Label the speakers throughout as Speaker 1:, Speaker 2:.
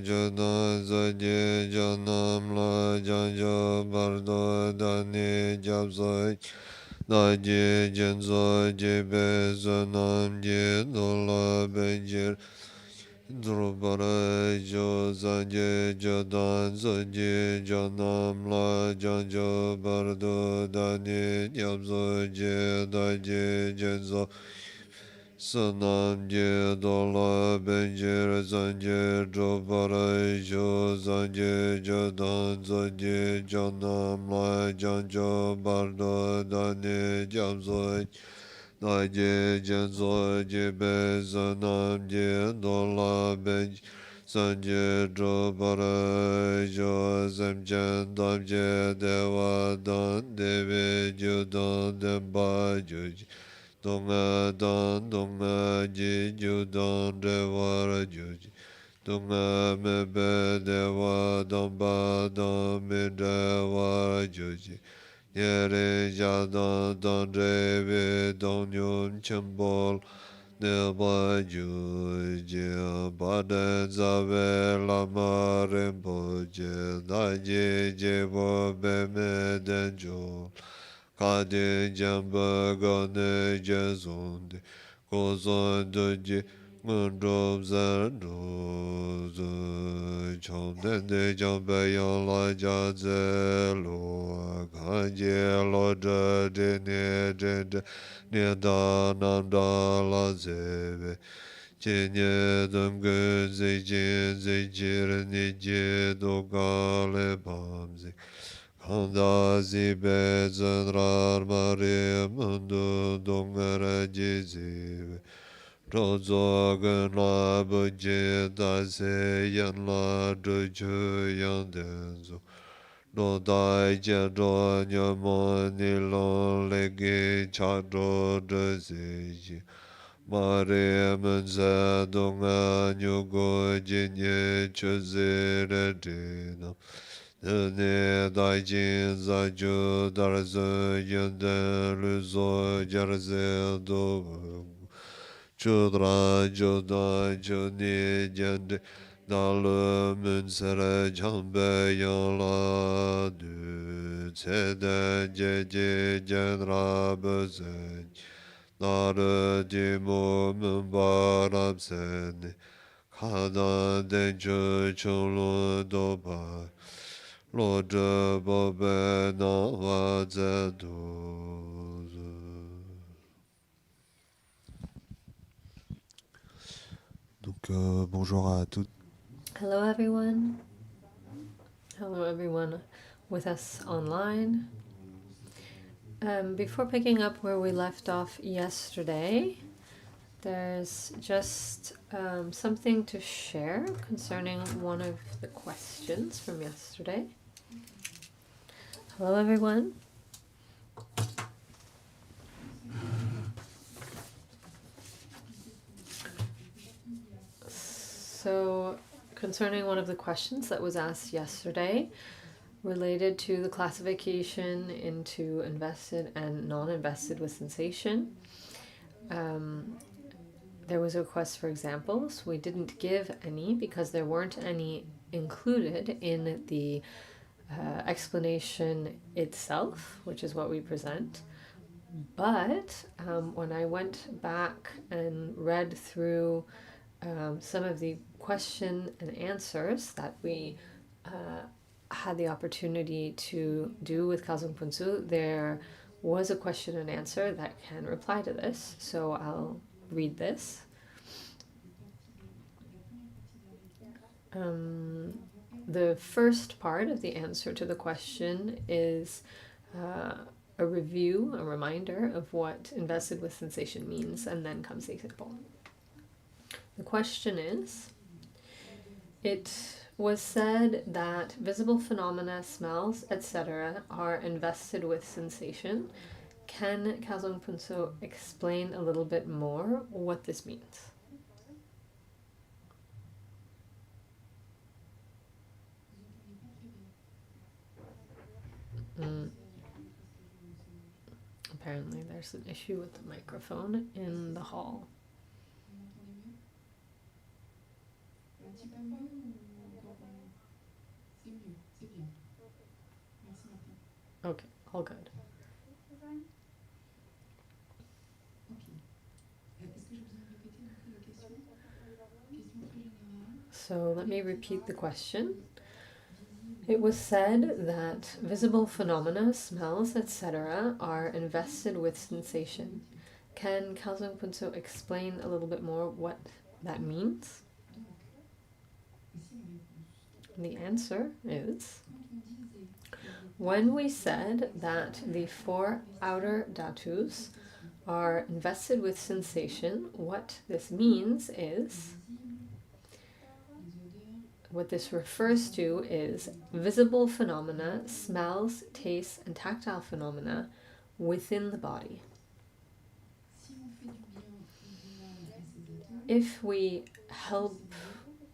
Speaker 1: Jodan Zaji Janam La Janjo Bardo Dani Jabzoi Daji Jenzo Jibe Zanam Jidola Benjir Drupara Jo Zanje Jodan Zaji Janam La Janjo Bardo Dani Jabzoi Daji Jenzo Sanam je dola benjir zanje drobara jo zanje jodan zanje janam la janjo bardo dane jamzoi daje jenzo jebe zanam je dola benj zanje drobara jo zemjan damje dewa dan deve jodan demba joji Donga dan donga ji ju dan dewa ju ji donga me be dewa dan ba dan me dewa ju ji yere ja dan re be dan yun chambol ne ba ju ji ba den za ve lama rinpoche da ji je bo be me den jo Kade jamba gane jazonde Kozon doji Mundrom zando Chomdende jamba yon la jaze lo Kanje lo de ne de ne da nam da la zeve Chenye dum gun zijin zijir ni je do gale bamzik Kanda zibe zenrar mare mundu dongara jizive Rozo gana buje dase yan la duju yan denzo No dai jado nyamo nilon legi chadro de ziji Mare munza donga nyugo jinye chuzire dinam Ne dai jin za ju dar ze yende lu zo jar ze do chudra ju da ju ni jende da le mun sere jambe yan la du tse de je je jen ra be ze da re di mo mun ba rab se ne ka da den ju chung lu do ba Lord Bobe Navazedo. Donc bonjour à toutes.
Speaker 2: Hello everyone. Hello everyone with us online. Before picking up where we left off yesterday, there's just something to share concerning one of the questions from yesterday. Hello everyone. So, concerning one of the questions that was asked yesterday, related to the classification into invested and non-invested with sensation, there was a request for examples. We didn't give any because there weren't any included in the explanation itself, which is what we present. But when I went back and read through some of the question and answers that we had the opportunity to do with Khelzang Puntso, there was a question and answer that can reply to this. So I'll read this. The first part of the answer to the question is a review, a reminder of what invested with sensation means, and then comes the example. The question is, it was said that visible phenomena, smells, etc. are invested with sensation. Can Khelzang Puntso explain a little bit more what this means? Apparently there's an issue with the microphone in the hall. Okay, all good. So let me repeat the question. It was said that visible phenomena, smells, etc., are invested with sensation. Can Khelzang Puntso explain a little bit more what that means? The answer is, when we said that the four outer dhatus are invested with sensation, what this means is, what this refers to is visible phenomena, smells, tastes, and tactile phenomena within the body. If we help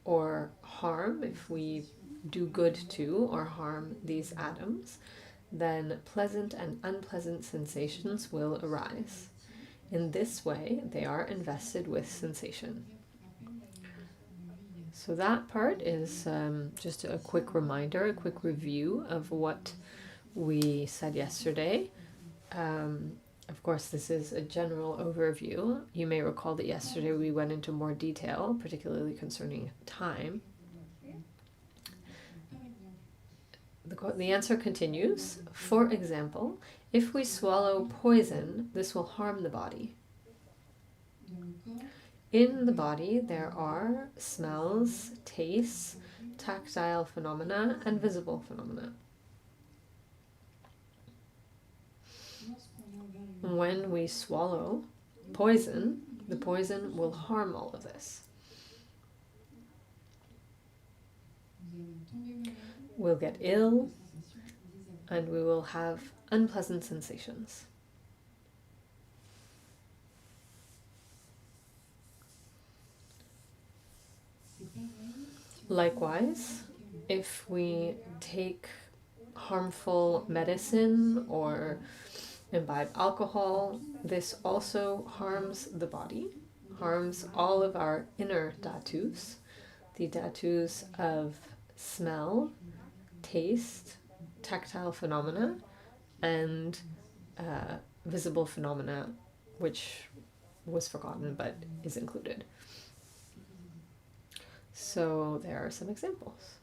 Speaker 2: or harm, if we do good to or harm these atoms, then pleasant and unpleasant sensations will arise. In this way, they are invested with sensation. So that part is just a quick reminder, a quick review of what we said yesterday. Of course, this is a general overview. You may recall that yesterday we went into more detail, particularly concerning time. The answer continues. For example, if we swallow poison, this will harm the body. In the body, there are smells, tastes, tactile phenomena, and visible phenomena. When we swallow poison, the poison will harm all of this. We'll get ill, and we will have unpleasant sensations. Likewise, if we take harmful medicine or imbibe alcohol, this also harms the body, harms all of our inner dhatus, the dhatus of smell, taste, tactile phenomena, and visible phenomena, which was forgotten but is included. So there are some examples.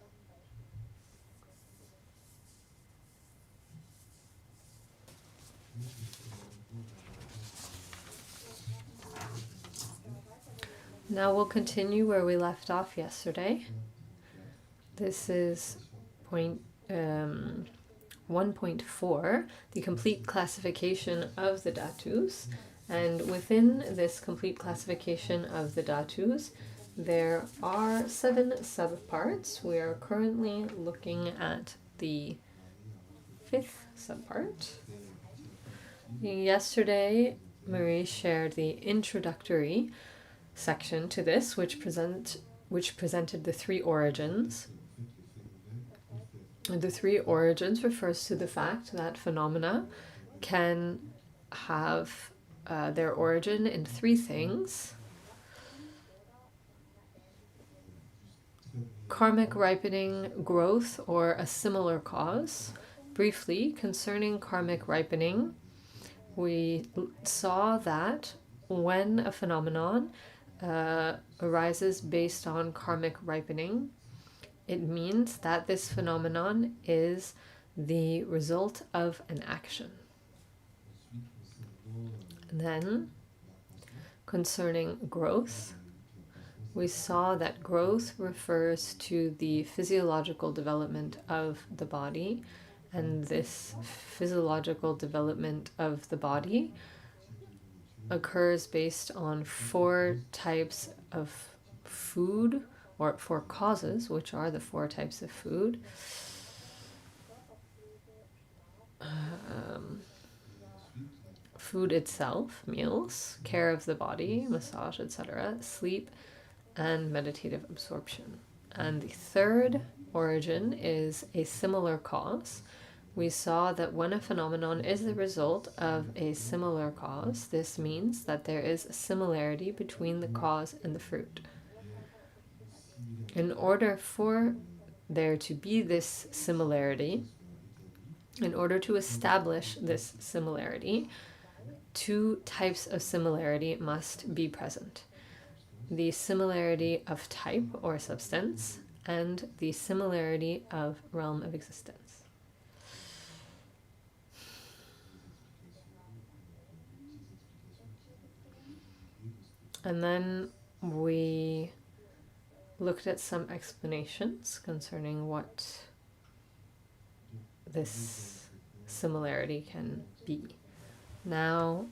Speaker 2: Now we'll continue where we left off yesterday. This is point 1.4, the complete classification of the dhatus. And within this complete classification of the dhatus, there are 7 subparts. We are currently looking at the 5th subpart. Yesterday, Marie shared the introductory section to this, which presented the 3 origins. And the 3 origins refers to the fact that phenomena can have their origin in 3 things: karmic ripening, growth, or a similar cause. Briefly, concerning karmic ripening, we saw that when a phenomenon arises based on karmic ripening, it means that this phenomenon is the result of an action. And then, concerning growth, we saw that growth refers to the physiological development of the body, and this physiological development of the body occurs based on 4 types of food, or 4 causes, which are the 4 types of food. Food itself, meals, care of the body, massage, etc., sleep, and meditative absorption. And the 3rd origin is a similar cause. We saw that when a phenomenon is the result of a similar cause, this means that there is a similarity between the cause and the fruit. In order for there to be this similarity, In order to establish this similarity, two types of similarity must be present: the similarity of type or substance, and the similarity of realm of existence. And then we looked at some explanations concerning what this similarity can be. Now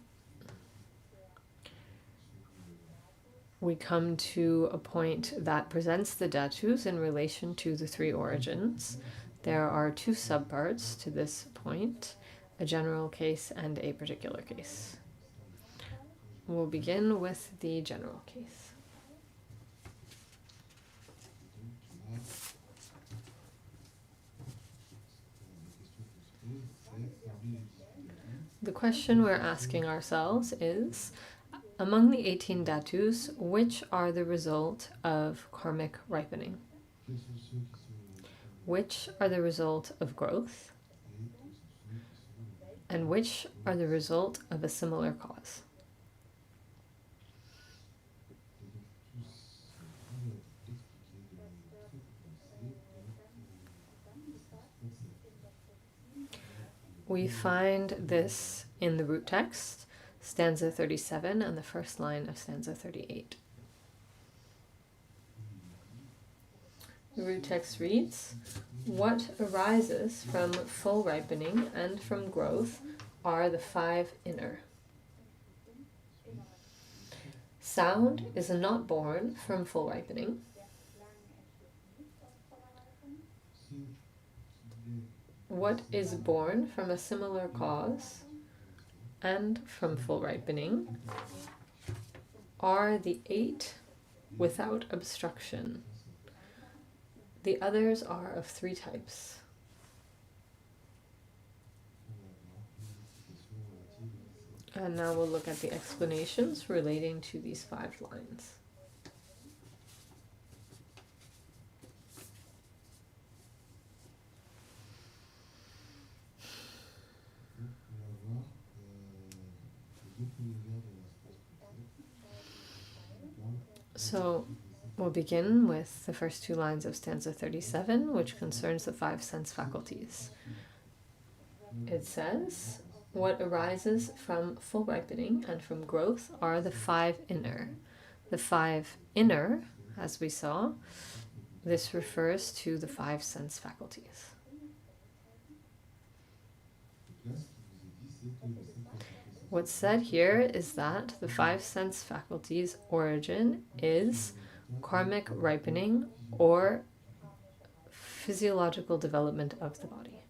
Speaker 2: we come to a point that presents the datus in relation to the three origins. There are two subparts to this point: a general case and a particular case. We'll begin with the general case. The question we're asking ourselves is, among the 18 datus, which are the result of karmic ripening? Which are the result of growth? And which are the result of a similar cause? We find this in the root text, stanza 37, and the first line of stanza 38. The root text reads, "What arises from full ripening and from growth are the five inner. Sound is not born from full ripening. What is born from a similar cause and from full ripening are the 8 without obstruction. The others are of 3 types." And now we'll look at the explanations relating to these 5 lines. So we'll begin with the first 2 lines of stanza 37, which concerns the 5 sense faculties. It says, "What arises from full ripening and from growth are the 5 inner." The 5 inner, as we saw, this refers to the 5 sense faculties. What's said here is that the 5 sense faculties' origin is karmic ripening or physiological development of the body.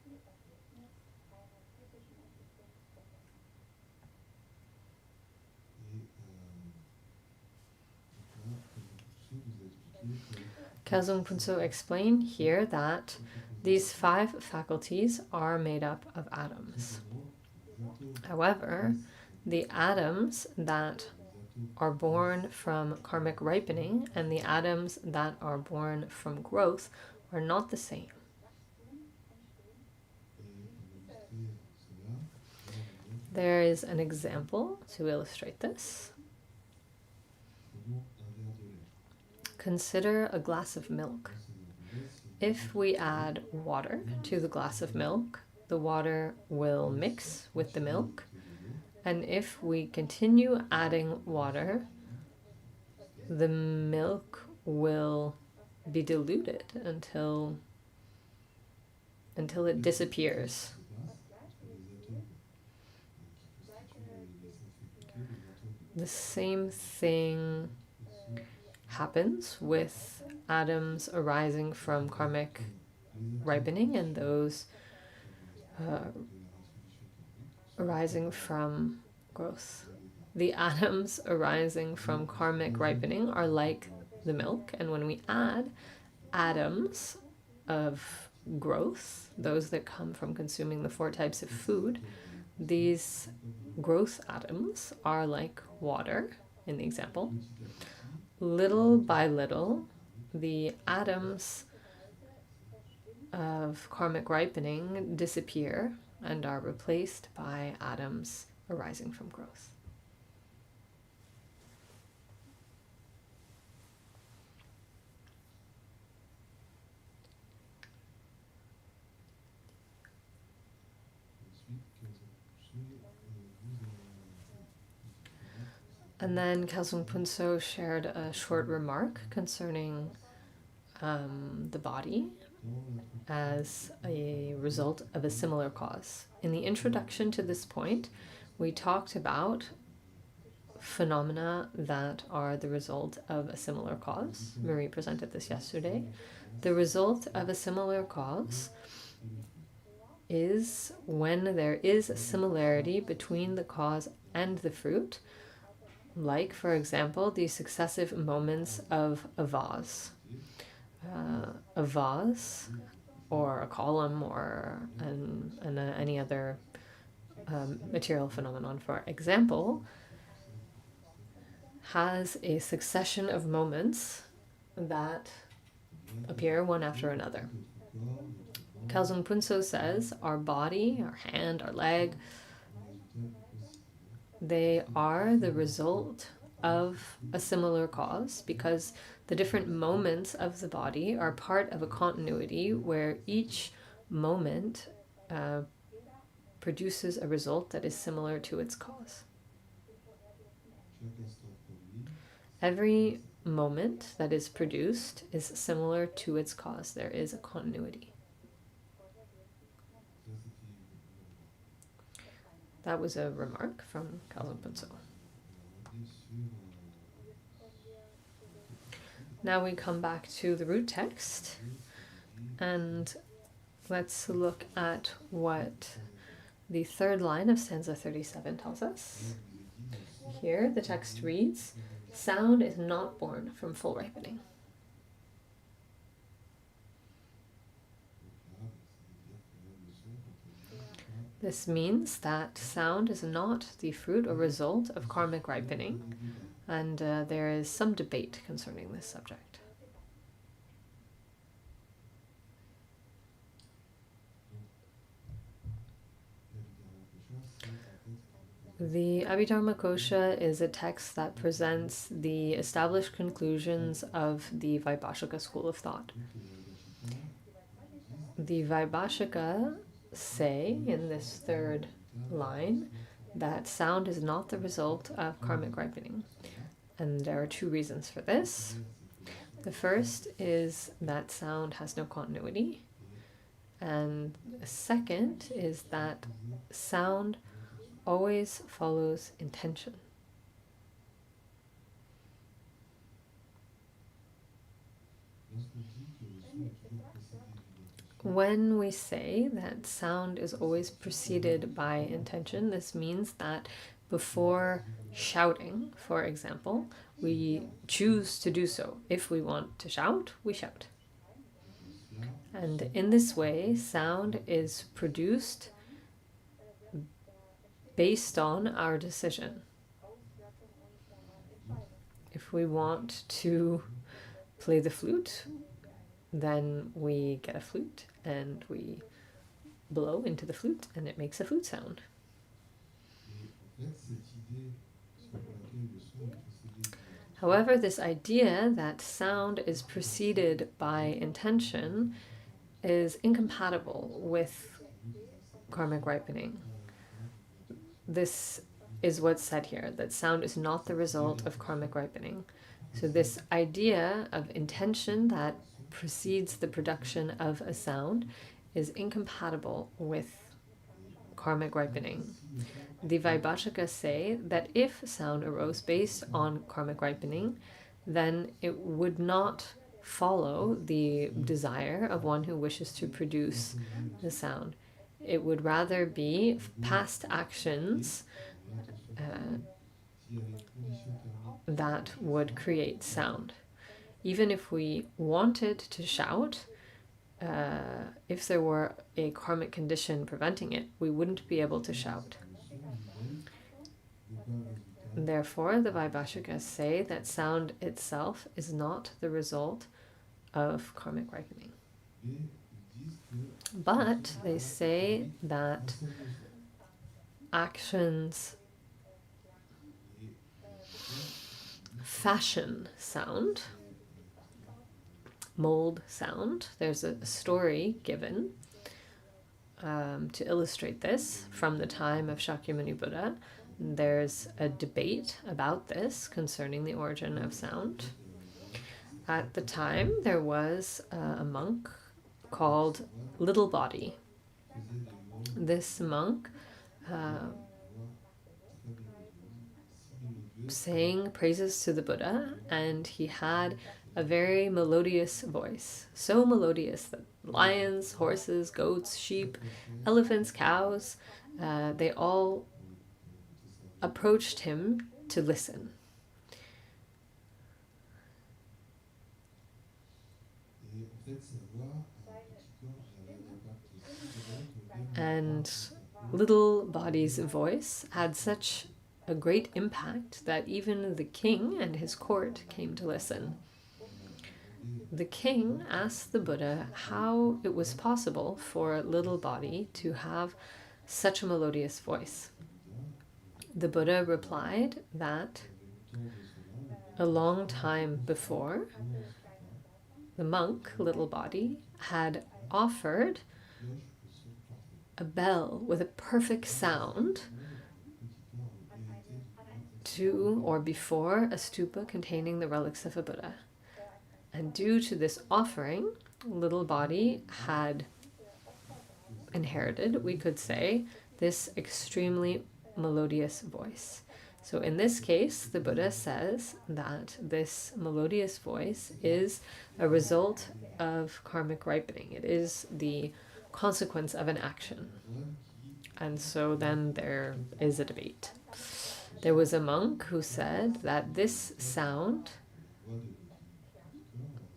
Speaker 2: Khelzang Puntso explained here that these 5 faculties are made up of atoms. However, the atoms that are born from karmic ripening and the atoms that are born from growth are not the same. There is an example to illustrate this. Consider a glass of milk. If we add water to the glass of milk, the water will mix with the milk, and if we continue adding water, the milk will be diluted until it disappears. The same thing happens with atoms arising from karmic ripening and those arising from growth. The atoms arising from karmic ripening are like the milk, and when we add atoms of growth, those that come from consuming the 4 types of food, these growth atoms are like water in the example. Little by little, the atoms of karmic ripening disappear and are replaced by atoms arising from growth. And then Khelzang Puntso shared a short remark concerning the body as a result of a similar cause. In the introduction to this point, we talked about phenomena that are the result of a similar cause. Marie presented this yesterday. The result of a similar cause is when there is a similarity between the cause and the fruit, like, for example, the successive moments of a vase. A vase, or a column, or any other material phenomenon, for example, has a succession of moments that appear one after another. Khelzang Puntso says our body, our hand, our leg, they are the result of a similar cause because the different moments of the body are part of a continuity where each moment produces a result that is similar to its cause. Every moment that is produced is similar to its cause. There is a continuity. That was a remark from Khelzang Puntso. Now we come back to the root text, and let's look at what the third line of stanza 37 tells us. Here the text reads, "Sound is not born from full ripening." This means that sound is not the fruit or result of karmic ripening, and there is some debate concerning this subject. The Abhidharmakosha is a text that presents the established conclusions of the Vaibhashika school of thought. The Vaibhashika say in this third line that sound is not the result of karmic ripening. And there are two reasons for this. The first is that sound has no continuity. And the second is that sound always follows intention. When we say that sound is always preceded by intention, this means that before shouting, for example, we choose to do so. If we want to shout, we shout. And in this way, sound is produced based on our decision. If we want to play the flute, then we get a flute and we blow into the flute and it makes a flute sound. However, this idea that sound is preceded by intention is incompatible with karmic ripening. This is what's said here, that sound is not the result of karmic ripening. So this idea of intention that precedes the production of a sound is incompatible with karmic ripening. The Vaibhashikas say that if sound arose based on karmic ripening, then it would not follow the desire of one who wishes to produce the sound. It would rather be past actions that would create sound. Even if we wanted to shout, if there were a karmic condition preventing it, we wouldn't be able to shout. Therefore, the Vaibhashikas say that sound itself is not the result of karmic ripening. But they say that actions fashion sound, mold sound. There's a story given to illustrate this from the time of Shakyamuni Buddha. There's a debate about this concerning the origin of sound. At the time, there was a monk called Little Body. This monk sang praises to the Buddha, and he had a very melodious voice. So melodious that lions, horses, goats, sheep, elephants, cows, they all approached him to listen. And Little Body's voice had such a great impact that even the king and his court came to listen. The king asked the Buddha how it was possible for Little Body to have such a melodious voice. The Buddha replied that a long time before, the monk, Little Body, had offered a bell with a perfect sound to or before a stupa containing the relics of a Buddha. And due to this offering, Little Body had inherited, we could say, this extremely melodious voice. So in this case, the Buddha says that this melodious voice is a result of karmic ripening. It is the consequence of an action. And so then there is a debate. There was a monk who said that this sound,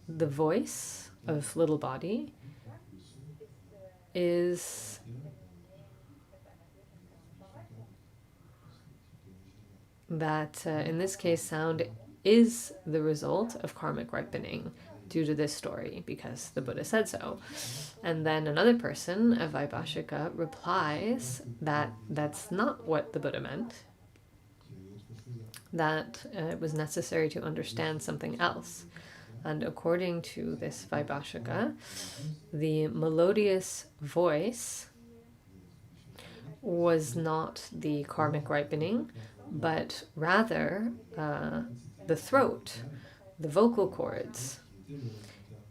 Speaker 2: the voice of Little Body, is that in this case, sound is the result of karmic ripening due to this story, because the Buddha said so. And then another person, a Vaibhashika, replies that that's not what the Buddha meant, that it was necessary to understand something else. And according to this Vaibhashika, the melodious voice was not the karmic ripening, but rather the throat, the vocal cords.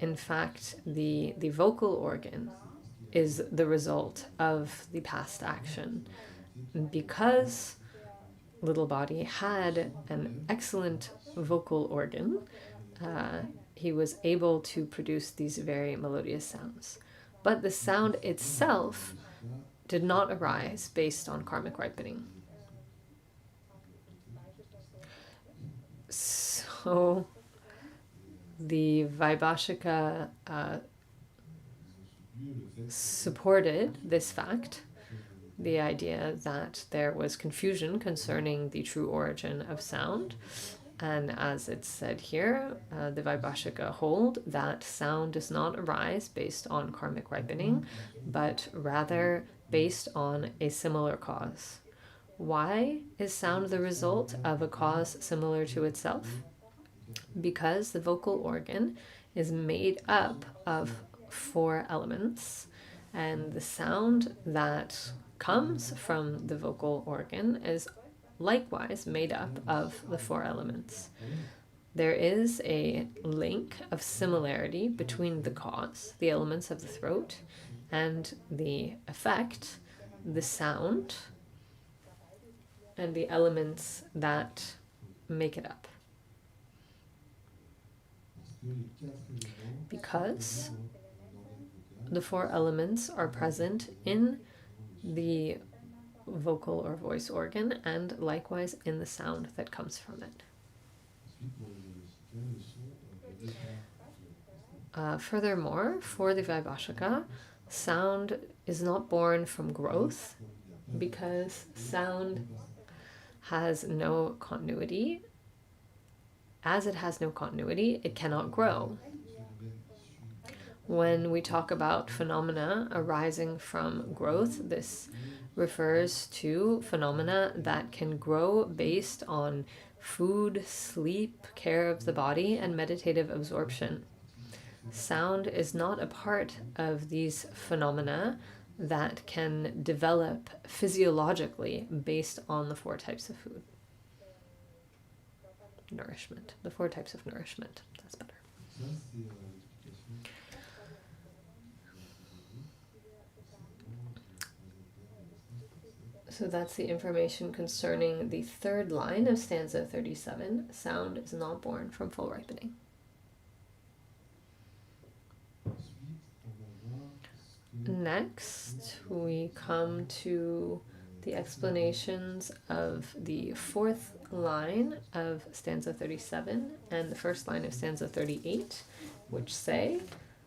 Speaker 2: In fact, the vocal organ is the result of the past action. Because Little Body had an excellent vocal organ, he was able to produce these very melodious sounds. But the sound itself did not arise based on karmic ripening. So the Vaibhashika supported this fact, the idea that there was confusion concerning the true origin of sound. And as it's said here, the Vaibhashika hold that sound does not arise based on karmic ripening, but rather based on a similar cause. Why is sound the result of a cause similar to itself? Because the vocal organ is made up of 4 elements, and the sound that comes from the vocal organ is likewise made up of the 4 elements. There is a link of similarity between the cause, the elements of the throat, and the effect, the sound, and the elements that make it up. Because the 4 elements are present in the vocal or voice organ and likewise in the sound that comes from it. Furthermore, for the Vaibhashika, sound is not born from growth, because sound has no continuity. As it has no continuity, it cannot grow. When we talk about phenomena arising from growth, this refers to phenomena that can grow based on food, sleep, care of the body, and meditative absorption. Sound is not a part of these phenomena that can develop physiologically based on the four types of food. Nourishment. The four types of nourishment. That's better. So that's the information concerning the third line of stanza 37. Sound is not born from full ripening. Next, we come to the explanations of the fourth line of stanza 37 and the first line of stanza 38, which say,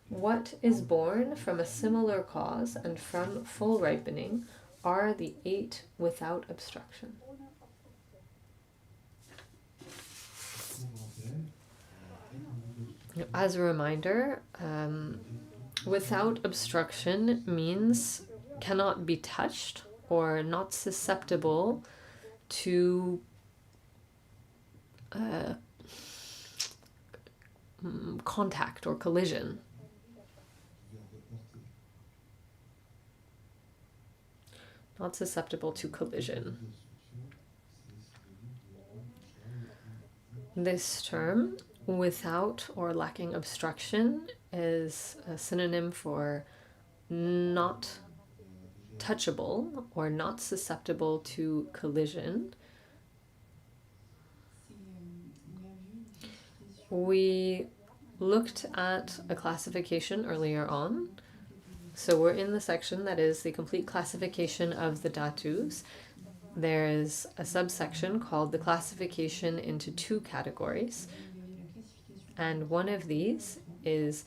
Speaker 2: "What is born from a similar cause and from full ripening are the 8 without obstruction." As a reminder, without obstruction means cannot be touched or not susceptible to contact or collision. Not susceptible to collision. This term, without or lacking obstruction, is a synonym for not touchable or not susceptible to collision. We looked at a classification earlier on. So we're in the section that is the complete classification of the dhatus. There is a subsection called the classification into 2 categories. And one of these is,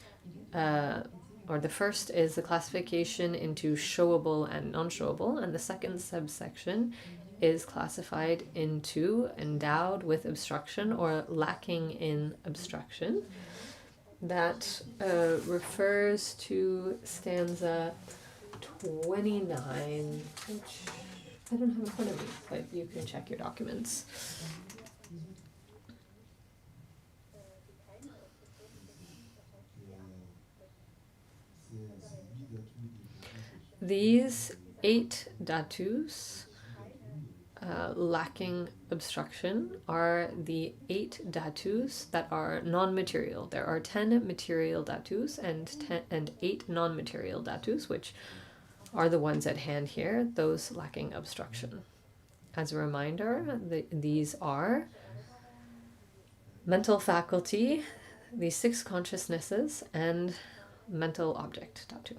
Speaker 2: or the first is the classification into showable and non-showable. And the second subsection is classified into endowed with obstruction or lacking in obstruction. That refers to stanza 29, which I don't have in front of me, but you can check your documents. These 8 dhatus lacking obstruction are the 8 dhatus that are non-material. There are 10 material dhatus and 8 non-material dhatus, which are the ones at hand here, those lacking obstruction. As a reminder, these are mental faculty, the 6 consciousnesses, and mental object dhatu.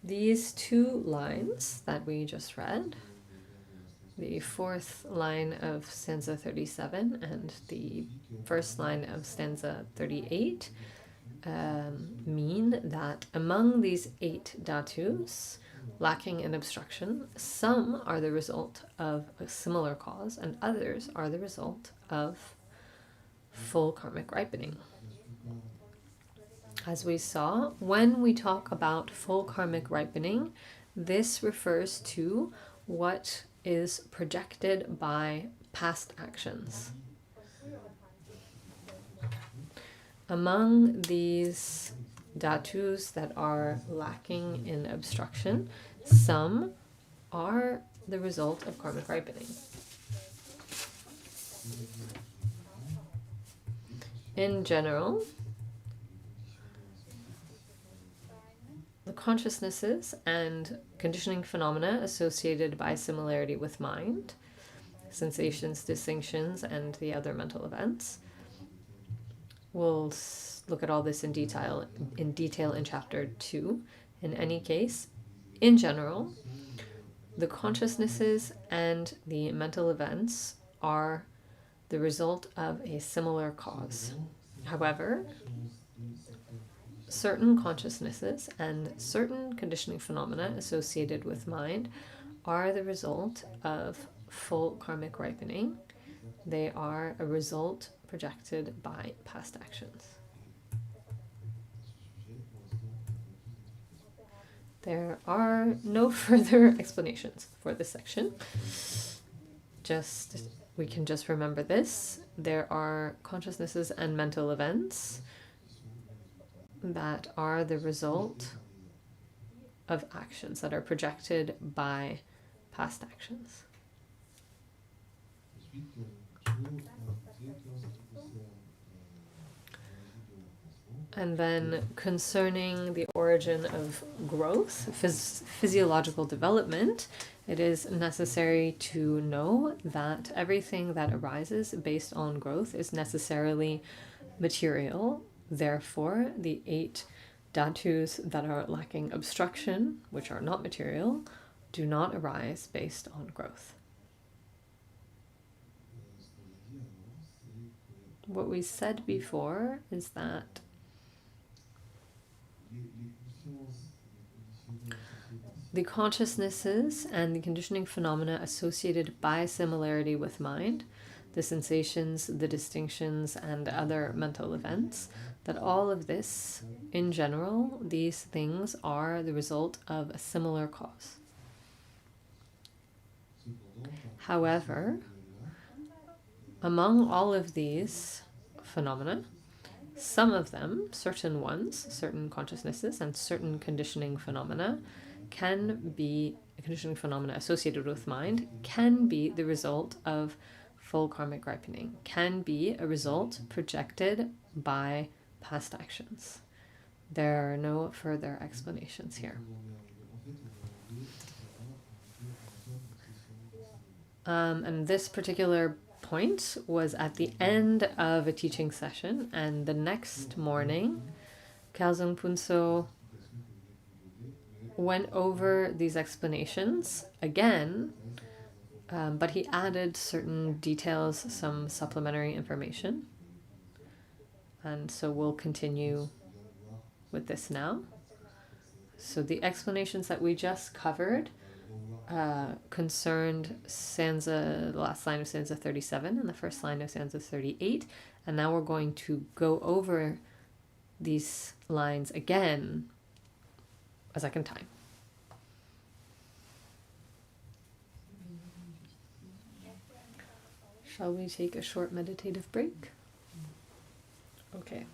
Speaker 2: These 2 lines that we just read, the fourth line of stanza 37 and the first line of stanza 38, mean that among these 8 dhatus lacking in obstruction, some are the result of a similar cause and others are the result of full karmic ripening. As we saw, when we talk about full karmic ripening, this refers to what is projected by past actions. Among these dhatus that are lacking in obstruction, some are the result of karmic ripening. In general, the consciousnesses and conditioning phenomena associated by similarity with mind, sensations, distinctions, and the other mental events. We'll look at all this in detail in chapter 2. In any case, in general, the consciousnesses and the mental events are the result of a similar cause. However, certain consciousnesses and certain conditioning phenomena associated with mind are the result of full karmic ripening. They are a result projected by past actions. There are no further explanations for this section. We can just remember this. There are consciousnesses and mental events that are the result of actions that are projected by past actions. And then concerning the origin of growth, physiological development, it is necessary to know that everything that arises based on growth is necessarily material. Therefore, the 8 dhatus that are lacking obstruction, which are not material, do not arise based on growth. What we said before is that the consciousnesses and the conditioning phenomena associated by similarity with mind, the sensations, the distinctions, and other mental events, that all of this, in general, these things are the result of a similar cause. However, among all of these phenomena, some of them, certain ones, certain consciousnesses, and certain conditioning phenomena associated with mind can be the result of full karmic ripening, can be a result projected by past actions. There are no further explanations here. And this particular point was at the end of a teaching session, and the next morning, Khelzang Puntso went over these explanations again, but he added certain details, some supplementary information. And so we'll continue with this now. So the explanations that we just covered concerned stanza, the last line of stanza 37 and the first line of stanza 38. And now we're going to go over these lines again a second time. Shall we take a short meditative break? Okay.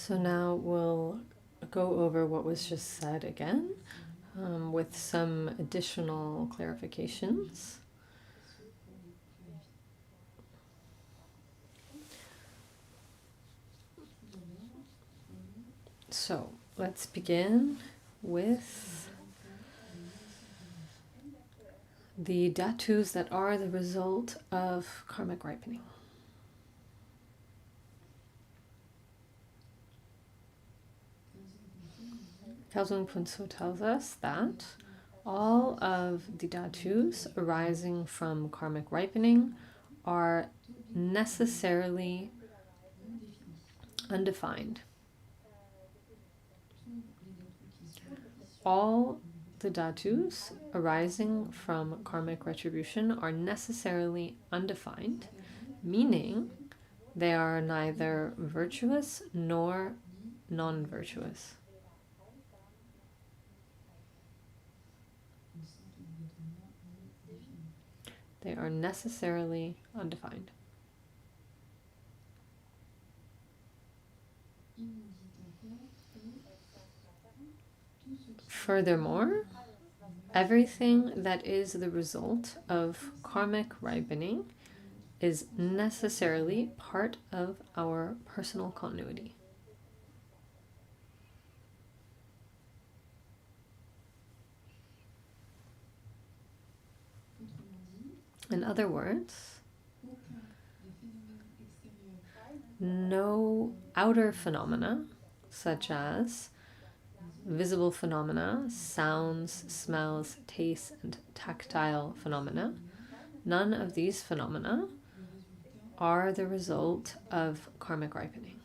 Speaker 2: So now we'll go over what was just said again with some additional clarifications. So let's begin with the dhatus that are the result of karmic ripening. Khelzang Puntso tells us that all of the dhatus arising from karmic ripening are necessarily undefined. All the dhatus arising from karmic retribution are necessarily undefined, meaning they are neither virtuous nor non-virtuous. They are necessarily undefined. Furthermore, everything that is the result of karmic ripening is necessarily part of our personal continuity. In other words, no outer phenomena, such as visible phenomena, sounds, smells, tastes, and tactile phenomena, none of these phenomena are the result of karmic ripening.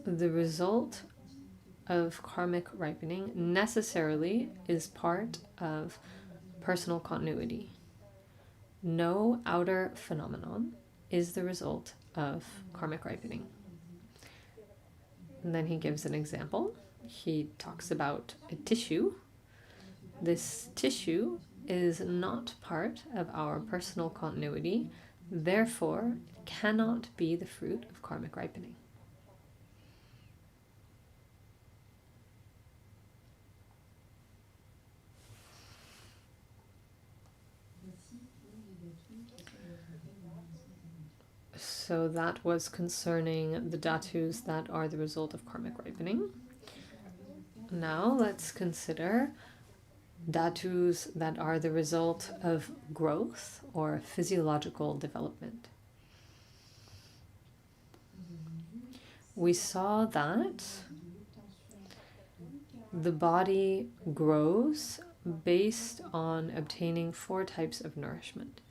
Speaker 2: The result of karmic ripening necessarily is part of personal continuity. No outer phenomenon is the result of karmic ripening. And then he gives an example. He talks about a tissue. This tissue is not part of our personal continuity, therefore it cannot be the fruit of karmic ripening. So that was concerning the dhatus that are the result of karmic ripening. Now let's consider dhatus that are the result of growth or physiological development. We saw that the body grows based on obtaining 4 types of nourishment.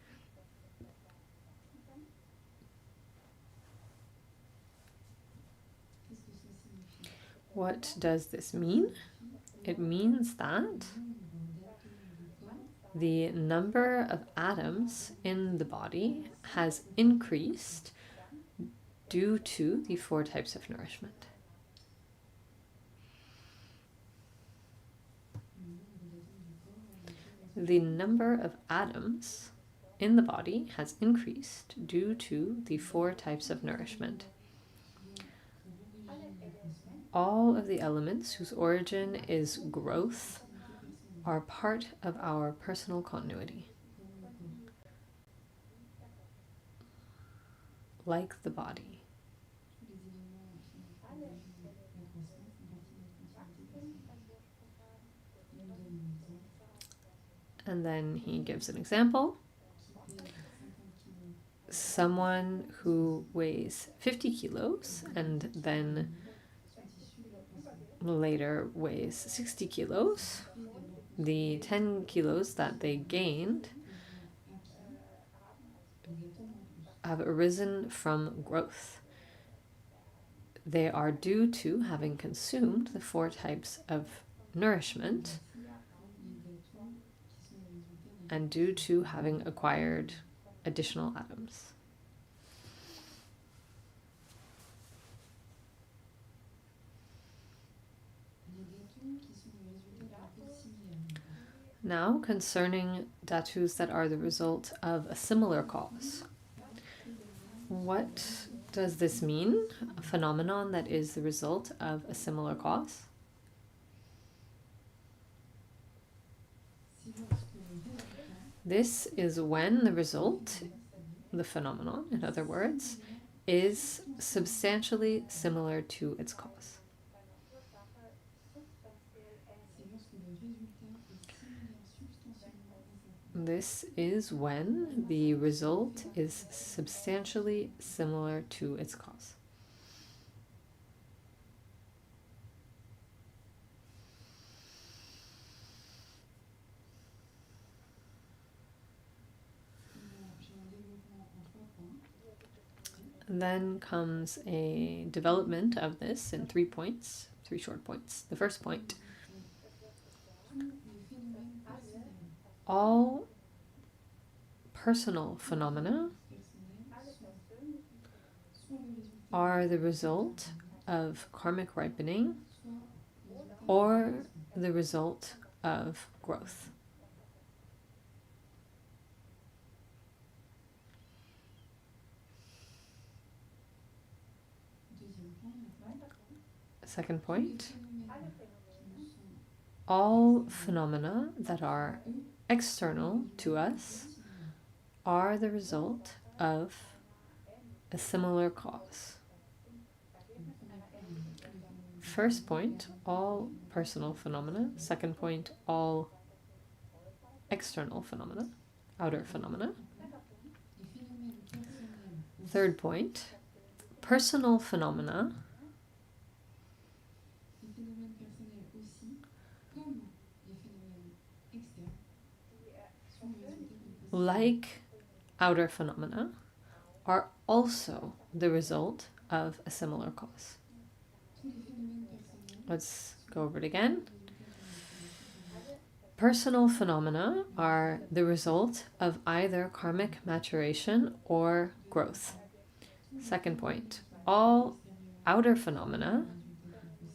Speaker 2: What does this mean? It means that the number of atoms in the body has increased due to the 4 types of nourishment. The number of atoms in the body has increased due to the 4 types of nourishment. All of the elements whose origin is growth are part of our personal continuity. Like the body. And then he gives an example. Someone who weighs 50 kilos and then later weighs 60 kilos. The 10 kilos that they gained have arisen from growth. They are due to having consumed the 4 types of nourishment and due to having acquired additional atoms. Now, concerning dhatus that are the result of a similar cause. What does this mean? A phenomenon that is the result of a similar cause? This is when the result, the phenomenon, in other words, is substantially similar to its cause. This is when the result is substantially similar to its cause. Then comes a development of this in 3 points, 3 short points. The first point: all personal phenomena are the result of karmic ripening or the result of growth. Second point: all phenomena that are external to us are the result of a similar cause. First point, all personal phenomena. Second point, all external phenomena, outer phenomena. Third point, personal phenomena like outer phenomena are also the result of a similar cause. Let's go over it again. Personal phenomena are the result of either karmic maturation or growth. Second point, all outer phenomena,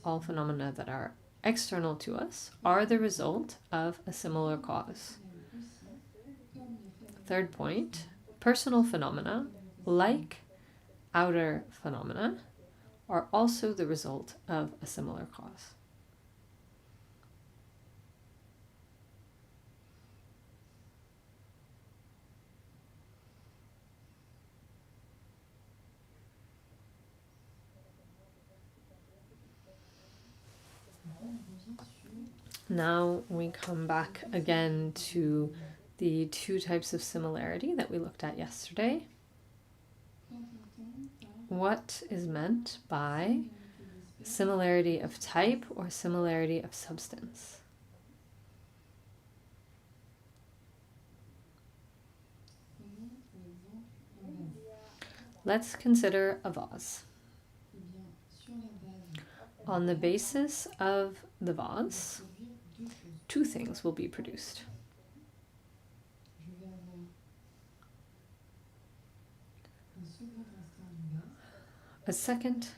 Speaker 2: all phenomena that are external to us, are the result of a similar cause. Third point, personal phenomena, like outer phenomena, are also the result of a similar cause. Now we come back again to the 2 types of similarity that we looked at yesterday. What is meant by similarity of type or similarity of substance? Let's consider a vase. On the basis of the vase, 2 things will be produced. A second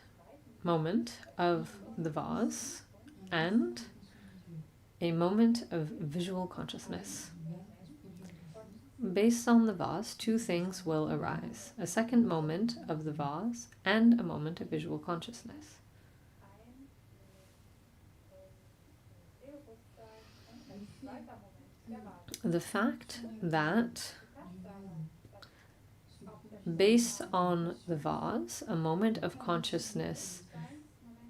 Speaker 2: moment of the vase and a moment of visual consciousness. Based on the vase, 2 things will arise: a second moment of the vase and a moment of visual consciousness. The fact that based on the vase, a moment of consciousness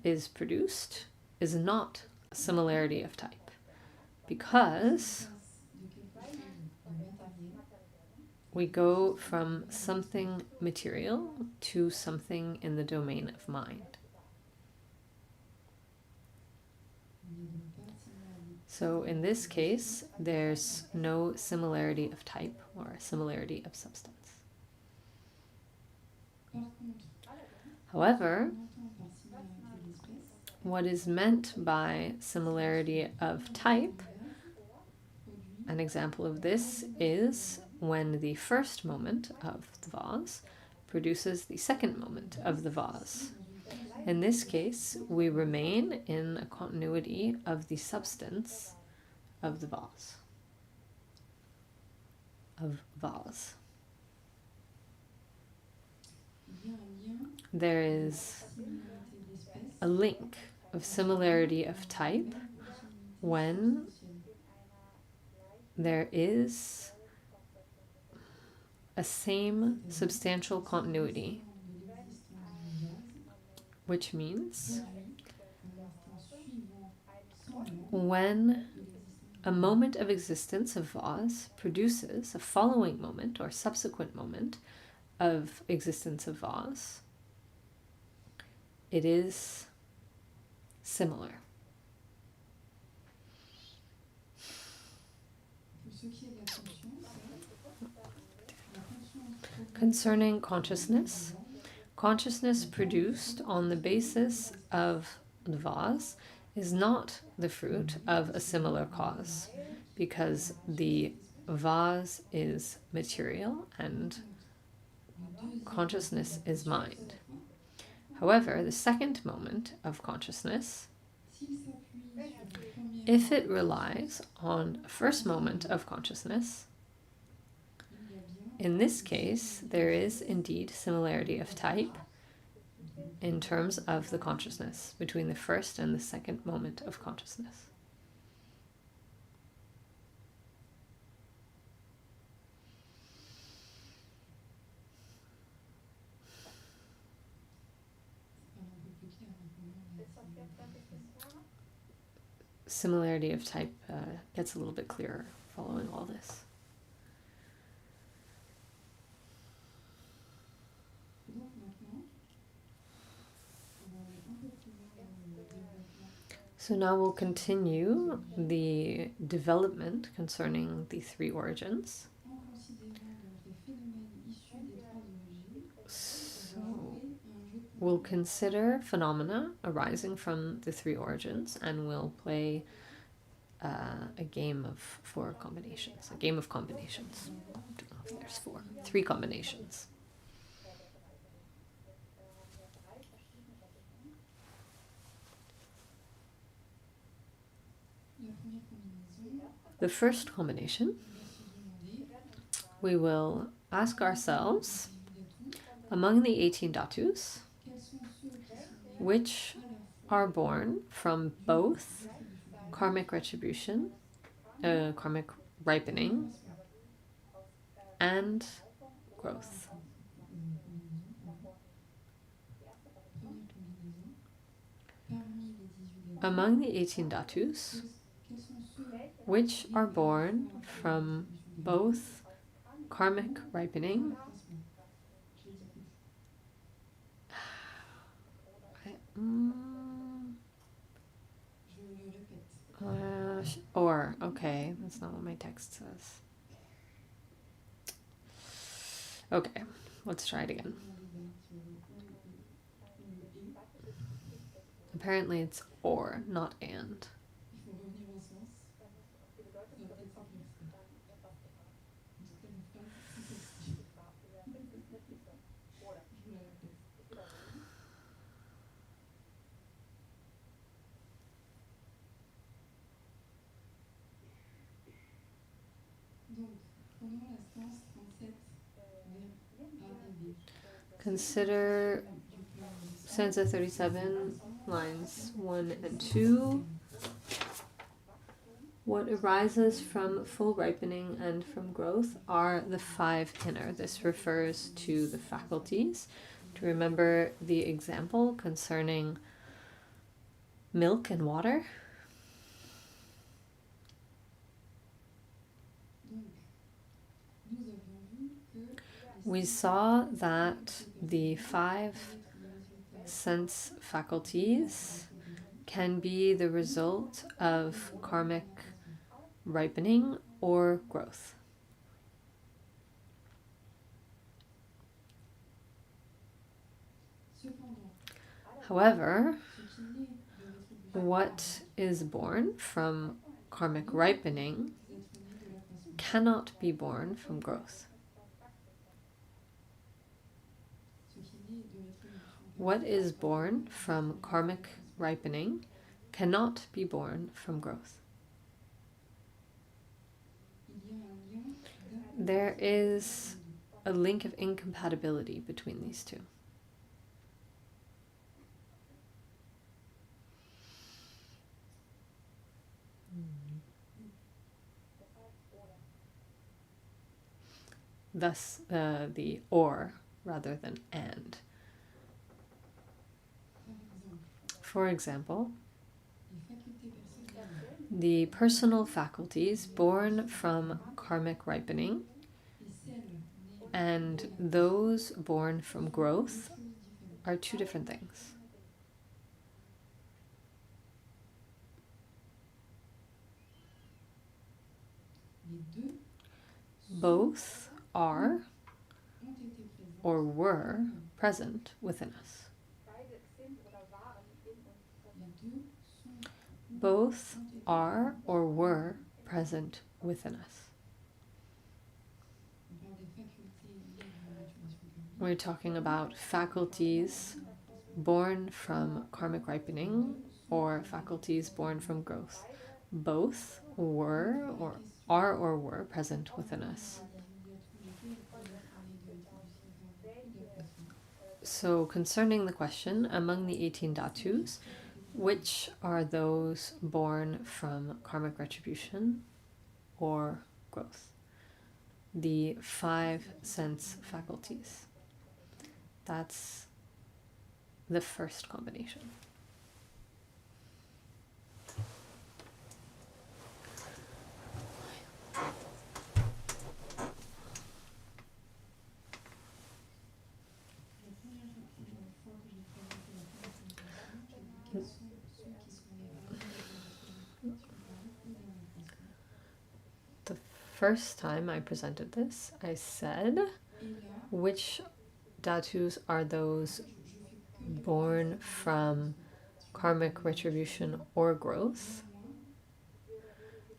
Speaker 2: is produced is not a similarity of type, because we go from something material to something in the domain of mind. So in this case, there's no similarity of type or similarity of substance. However, what is meant by similarity of type, an example of this is when the first moment of the vase produces the second moment of the vase. In this case, we remain in a continuity of the substance of the vase. of vase. There is a link of similarity of type when there is a same substantial continuity, which means when a moment of existence of vase produces a following moment or subsequent moment of existence of vase, it is similar. Concerning consciousness, consciousness produced on the basis of the vase is not the fruit of a similar cause, because the vase is material and consciousness is mind. However, the second moment of consciousness, if it relies on a first moment of consciousness, in this case, there is indeed similarity of type in terms of the consciousness between the first and the second moment of consciousness. Similarity of type gets a little bit clearer following all this. So now we'll continue the development concerning the three origins. So we'll consider phenomena arising from the three origins, and we'll play a game of four combinations. A game of combinations. I don't know if there's four. Three combinations. The first combination, we will ask ourselves, among the 18 dhatus, which are born from both karmic retribution, karmic ripening, and growth. Among the 18 dhatus, which are born from both karmic ripening okay, that's not what my text says. Okay, let's try it again. Apparently it's or, not and. Consider stanza 37, lines 1 and 2. What arises from full ripening and from growth are the five inner. This refers to the faculties. To remember the example concerning milk and water. We saw that the five sense faculties can be the result of karmic ripening or growth. However, what is born from karmic ripening cannot be born from growth. What is born from karmic ripening cannot be born from growth. there is a link of incompatibility between these two. Thus, the or rather than and. For example, the personal faculties born from karmic ripening and those born from growth are two different things. Both are or were present within us. Both are or were present within us. We're talking about faculties born from karmic ripening or faculties born from growth. Both were or are or were present within us. So concerning the question, among the 18 dhatus, which are those born from karmic retribution or growth? The 5 sense faculties. That's the first combination. The first time I presented this, I said, which dhatus are those born from karmic retribution or growth?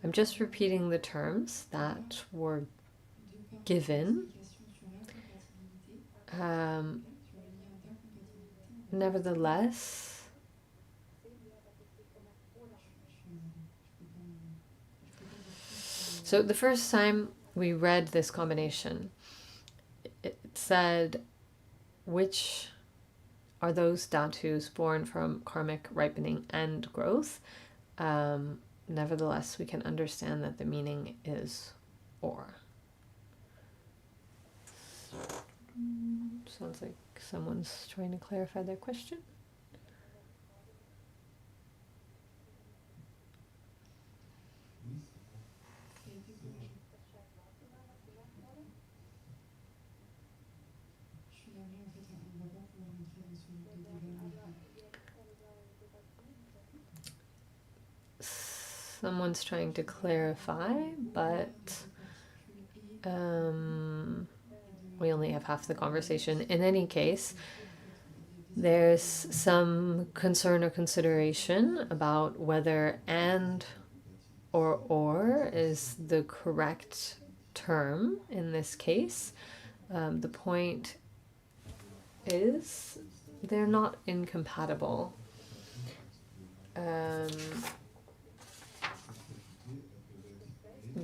Speaker 2: I'm just repeating the terms that were given. Nevertheless, so the first time we read this combination, it said, which are those dhatus born from karmic ripening and growth? Nevertheless, we can understand that the meaning is or. Sounds like someone's trying to clarify their question. Someone's trying to clarify, but we only have half the conversation. In any case, there's some concern or consideration about whether and or is the correct term in this case. The point is they're not incompatible.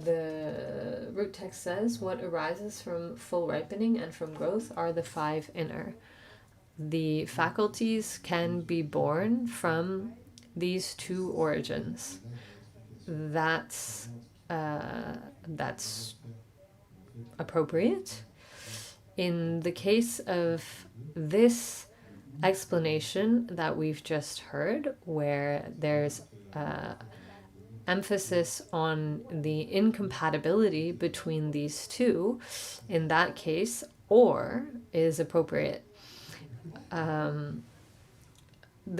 Speaker 2: The root text says, what arises from full ripening and from growth are the 5 inner. The faculties can be born from these two origins. That's appropriate. In the case of this explanation that we've just heard, where there's emphasis on the incompatibility between these two, in that case, or is appropriate. The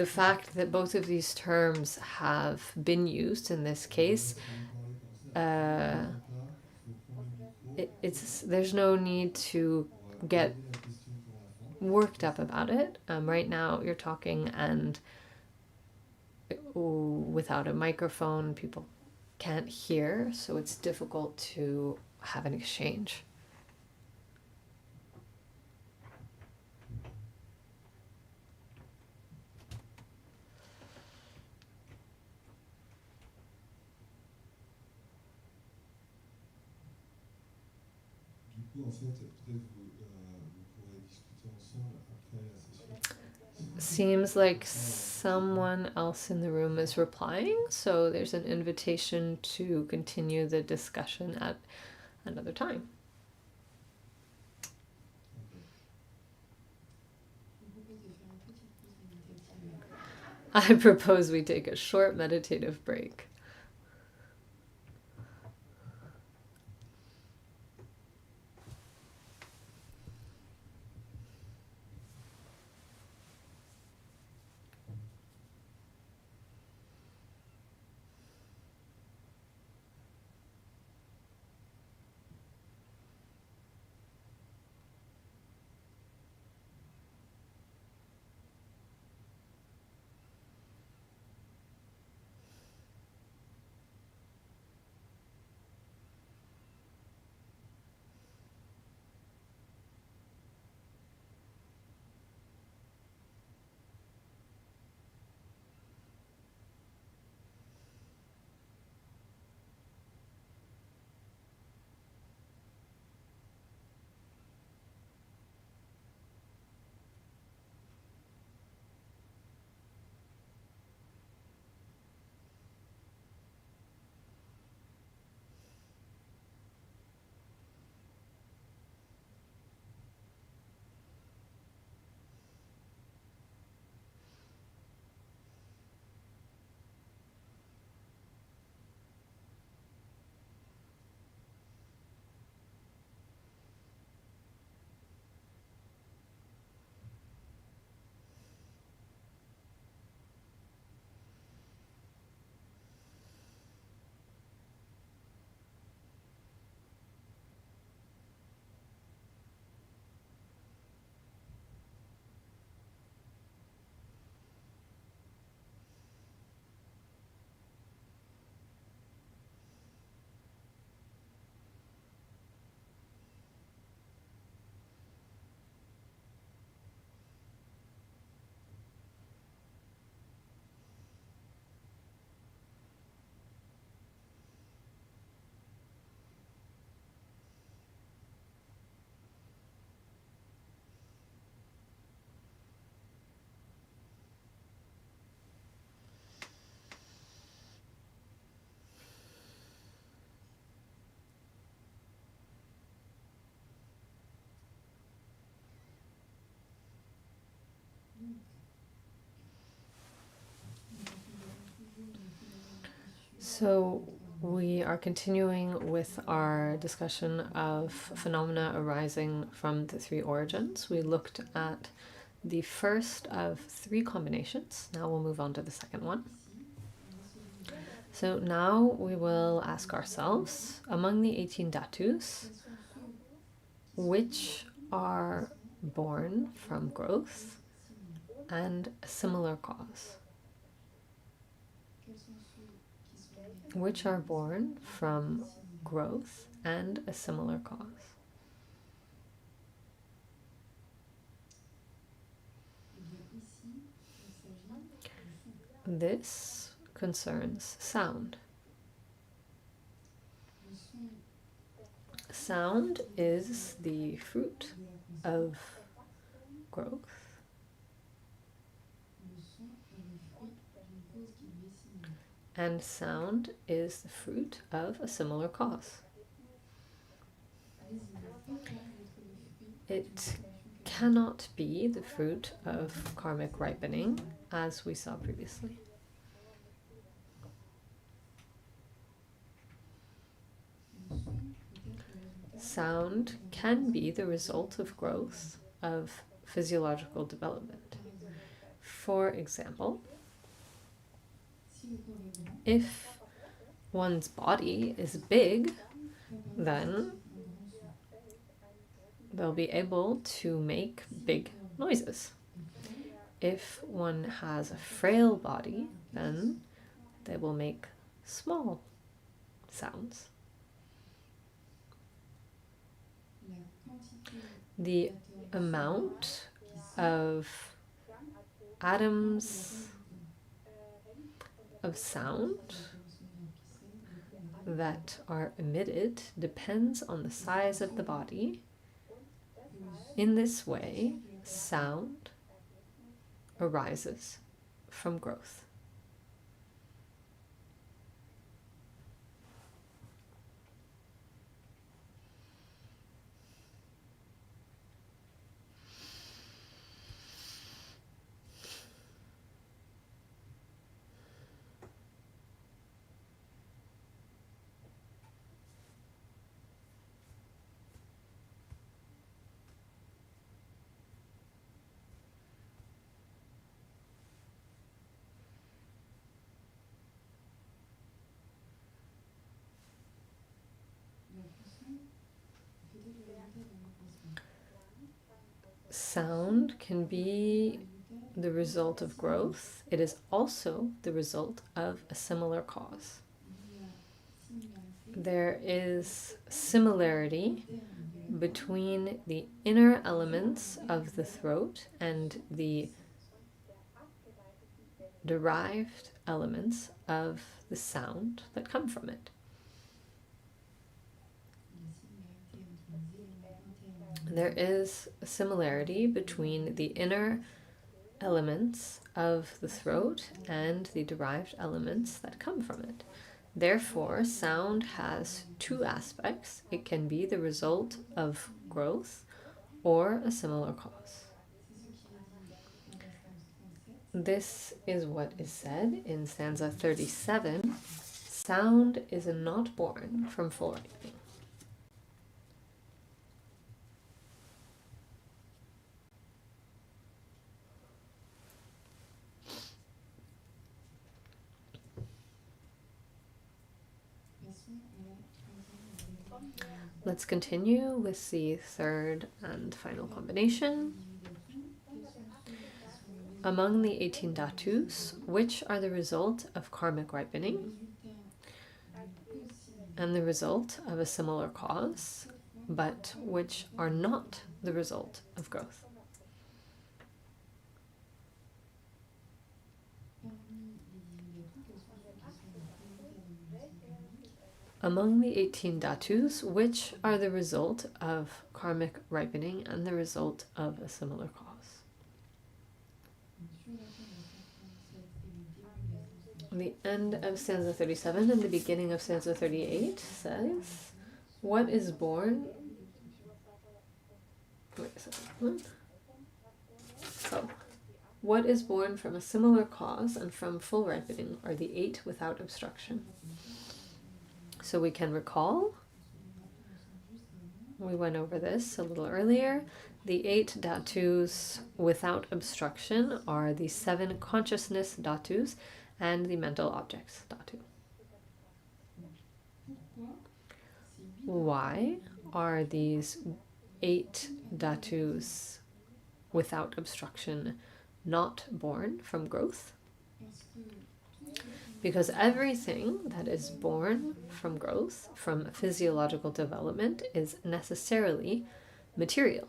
Speaker 2: fact that both of these terms have been used in this case, there's no need to get worked up about it. Right now you're talking and without a microphone, people can't hear, so it's difficult to have an exchange. Seems like someone else in the room is replying, so there's an invitation to continue the discussion at another time. I propose we take a short meditative break. So we are continuing with our discussion of phenomena arising from the three origins. We looked at the first of three combinations. Now we'll move on to the second one. So now we will ask ourselves, among the 18 dhatus, which are born from growth and a similar cause? Which are born from growth and a similar cause? This concerns sound. Sound is the fruit of growth, and sound is the fruit of a similar cause. It cannot be the fruit of karmic ripening, as we saw previously. Sound can be the result of growth, of physiological development. For example, if one's body is big, then they'll be able to make big noises. If one has a frail body, then they will make small sounds. The amount of atoms of sound that are emitted depends on the size of the body. In this way, sound arises from growth. Sound can be the result of growth. It is also the result of a similar cause. There is similarity between the inner elements of the throat and the derived elements of the sound that come from it. There is a similarity between the inner elements of the throat and the derived elements that come from it. Therefore, sound has two aspects. It can be the result of growth or a similar cause. This is what is said in stanza 37. Sound is not born from full ripening. Let's continue with the third and final combination. Among the 18 dhatus, which are the result of karmic ripening and the result of a similar cause, but which are not the result of growth? Among the 18 dhatus, which are the result of karmic ripening and the result of a similar cause? The end of stanza 37 and the beginning of stanza 38 says, what is born... Wait a second. Oh. What is born from a similar cause and from full ripening are the 8 without obstruction. So we can recall, we went over this a little earlier, the 8 dhatus without obstruction are the 7 consciousness dhatus and the mental objects dhatu. Why are these 8 dhatus without obstruction not born from growth? Because everything that is born from growth, from physiological development, is necessarily material.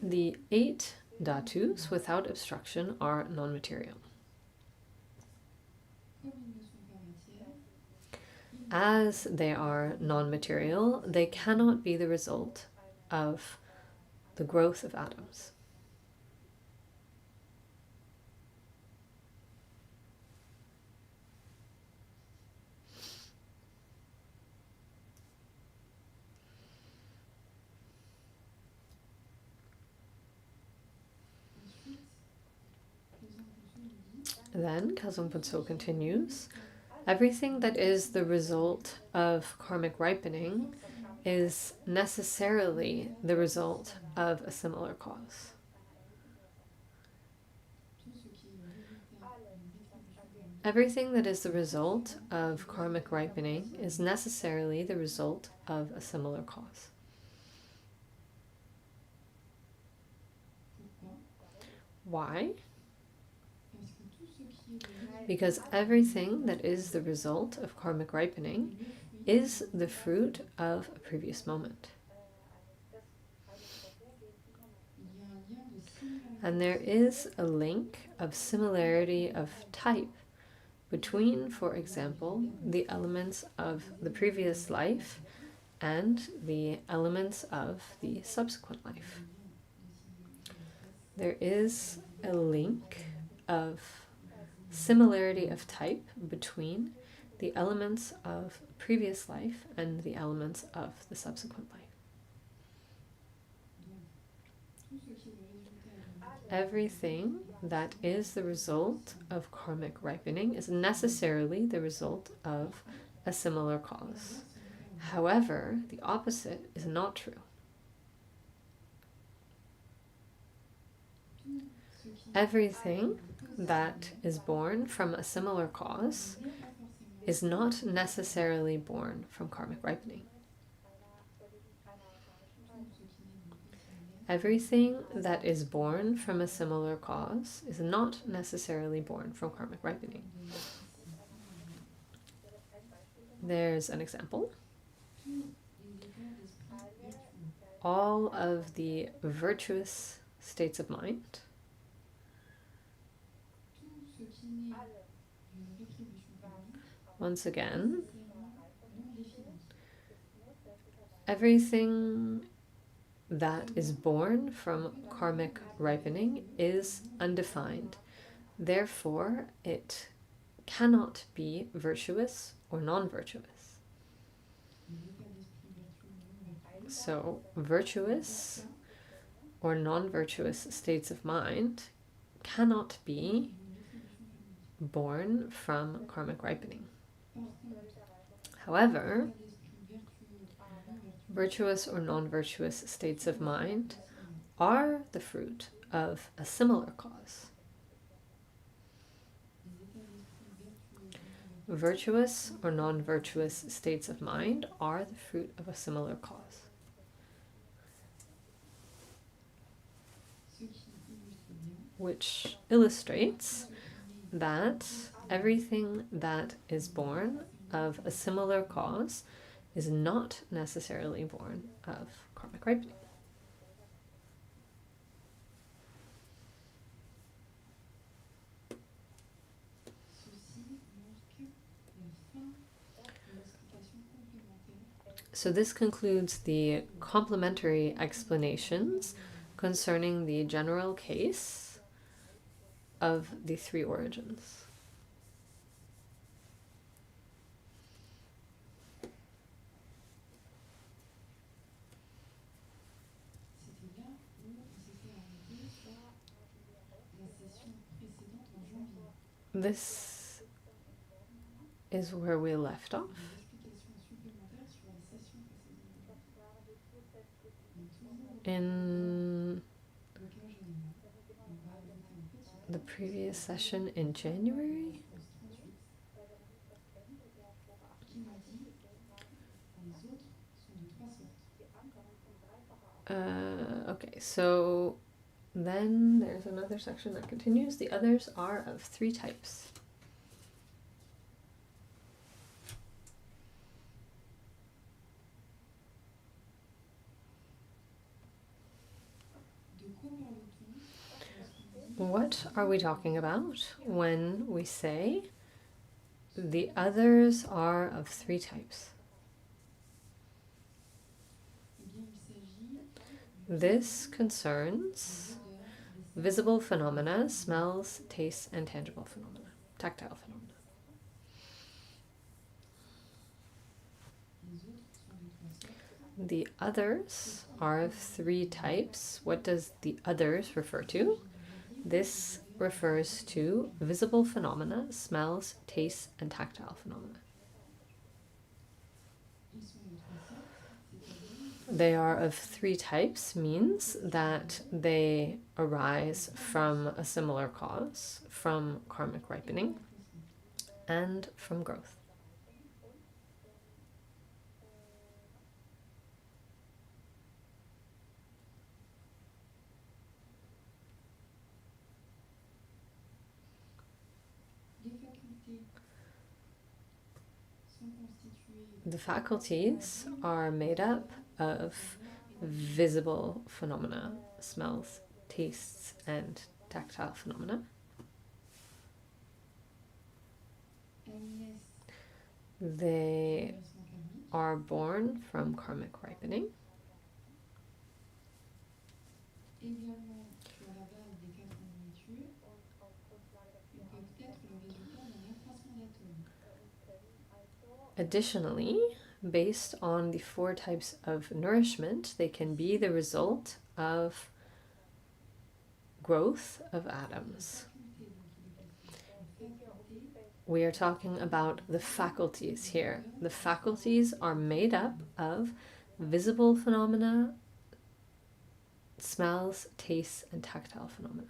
Speaker 2: The 8 dhatus without obstruction are non-material. As they are non-material, they cannot be the result of the growth of atoms. Then Khelzang Puntso continues, everything that is the result of karmic ripening is necessarily the result of a similar cause. Everything that is the result of karmic ripening is necessarily the result of a similar cause. Why? Because everything that is the result of karmic ripening is the fruit of a previous moment. And there is a link of similarity of type between, for example, the elements of the previous life and the elements of the subsequent life. There is a link of similarity of type between the elements of previous life and the elements of the subsequent life. Everything that is the result of karmic ripening is necessarily the result of a similar cause. However, the opposite is not true. Everything that is born from a similar cause is not necessarily born from karmic ripening. Everything that is born from a similar cause is not necessarily born from karmic ripening. There's an example. All of the virtuous states of mind once again, everything that is born from karmic ripening is undefined. Therefore, it cannot be virtuous or non-virtuous. So, virtuous or non-virtuous states of mind cannot be born from karmic ripening. However, virtuous or non-virtuous states of mind are the fruit of a similar cause. Virtuous or non-virtuous states of mind are the fruit of a similar cause. Which illustrates that everything that is born of a similar cause is not necessarily born of karmic ripening. So this concludes the complementary explanations concerning the general case of the three origins. This is where we left off. In the previous session in January. Okay, so then there's another section that continues. The others are of three types. What are we talking about when we say the others are of three types? This concerns visible phenomena, smells, tastes, and tangible phenomena, tactile phenomena. The others are of three types. What does the others refer to? This refers to visible phenomena, smells, tastes, and tactile phenomena. They are of three types means that they arise from a similar cause, from karmic ripening, and from growth. The faculties are made up of visible phenomena, smells, tastes, and tactile phenomena. They are born from karmic ripening. Additionally, based on the 4 types of nourishment, they can be the result of growth of atoms. We are talking about the faculties here. The faculties are made up of visible phenomena, smells, tastes, and tactile phenomena.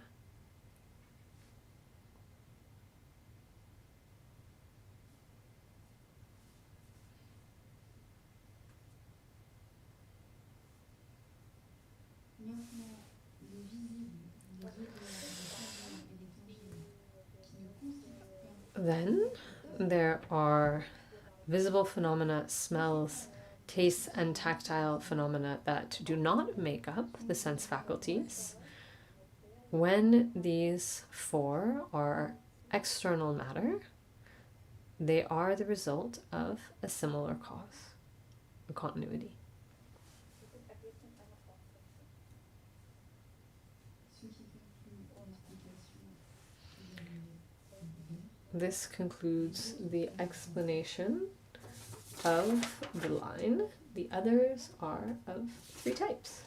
Speaker 2: Then there are visible phenomena, smells, tastes, and tactile phenomena that do not make up the sense faculties. When these 4 are external matter, they are the result of a similar cause, a continuity. This concludes the explanation of the line. The others are of 3 types.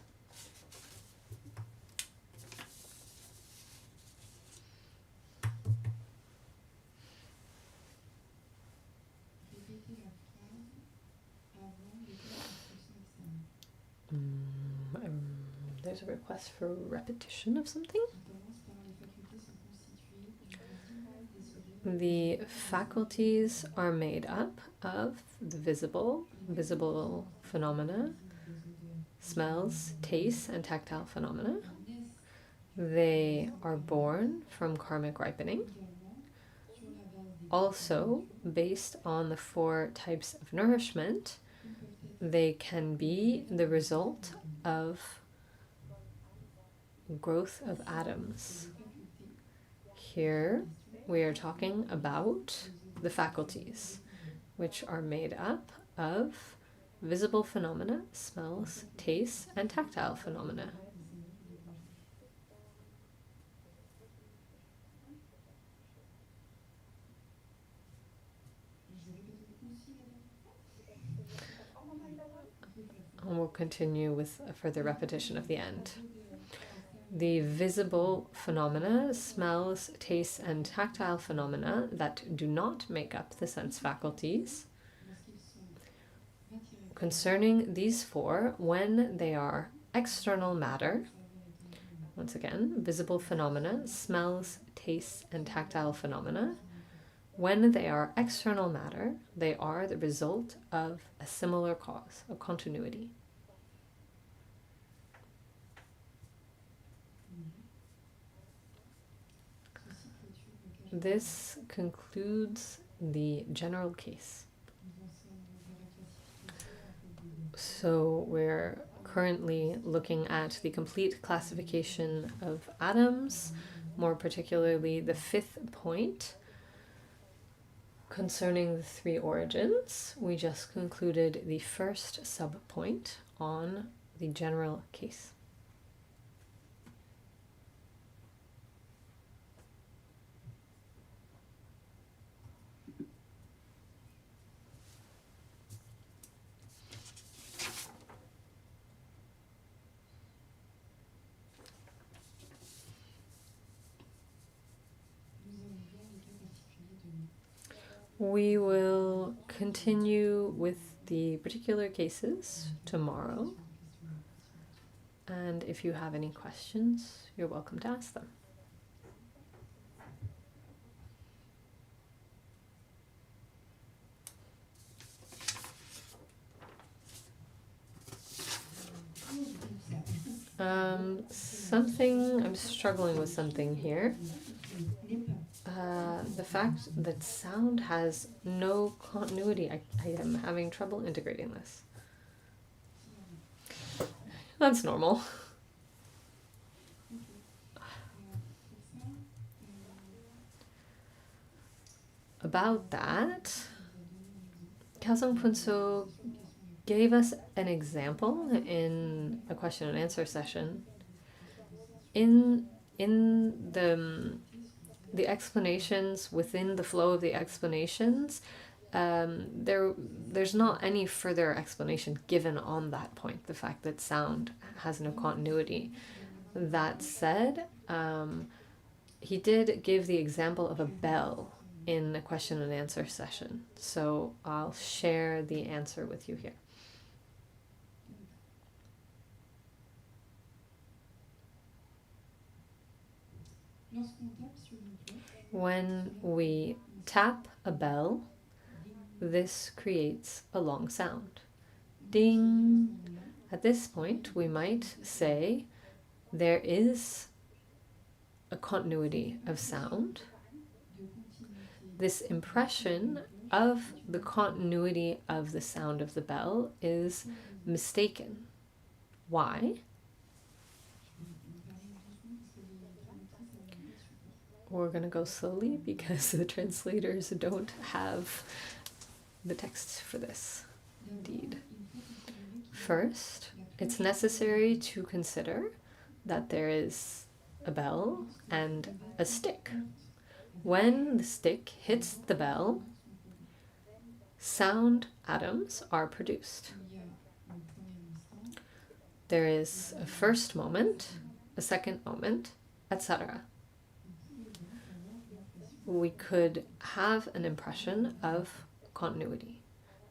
Speaker 2: There's a request for repetition of something. The faculties are made up of the visible phenomena, smells, tastes, and tactile phenomena. They are born from karmic ripening. Also, based on the 4 types of nourishment, they can be the result of growth of atoms. Here we are talking about the faculties, which are made up of visible phenomena, smells, tastes, and tactile phenomena. And we'll continue with a further repetition of the end. The visible phenomena, smells, tastes, and tactile phenomena that do not make up the sense faculties. Concerning these 4, when they are external matter, once again, visible phenomena, smells, tastes, and tactile phenomena, when they are external matter, they are the result of a similar cause, a continuity. This concludes the general case. So we're currently looking at the complete classification of atoms, more particularly the 5th point concerning the 3 origins. We just concluded the first sub-point on the general case. We will continue with the particular cases tomorrow, and if you have any questions, you're welcome to ask them. I'm struggling with something here. The fact that sound has no continuity, I am having trouble integrating this. That's normal. about that, Khelzang Puntso gave us an example in a question and answer session. In the explanations, within the flow of the explanations, there's not any further explanation given on that point, the fact that sound has no continuity. That said, he did give the example of a bell in a question and answer session. So I'll share the answer with you here. When we tap a bell, this creates a long sound. Ding! At this point, we might say there is a continuity of sound. This impression of the continuity of the sound of the bell is mistaken. Why? We're going to go slowly because the translators don't have the text for this. Indeed. First, it's necessary to consider that there is a bell and a stick. When the stick hits the bell, sound atoms are produced. There is a first moment, a second moment, etc. We could have an impression of continuity,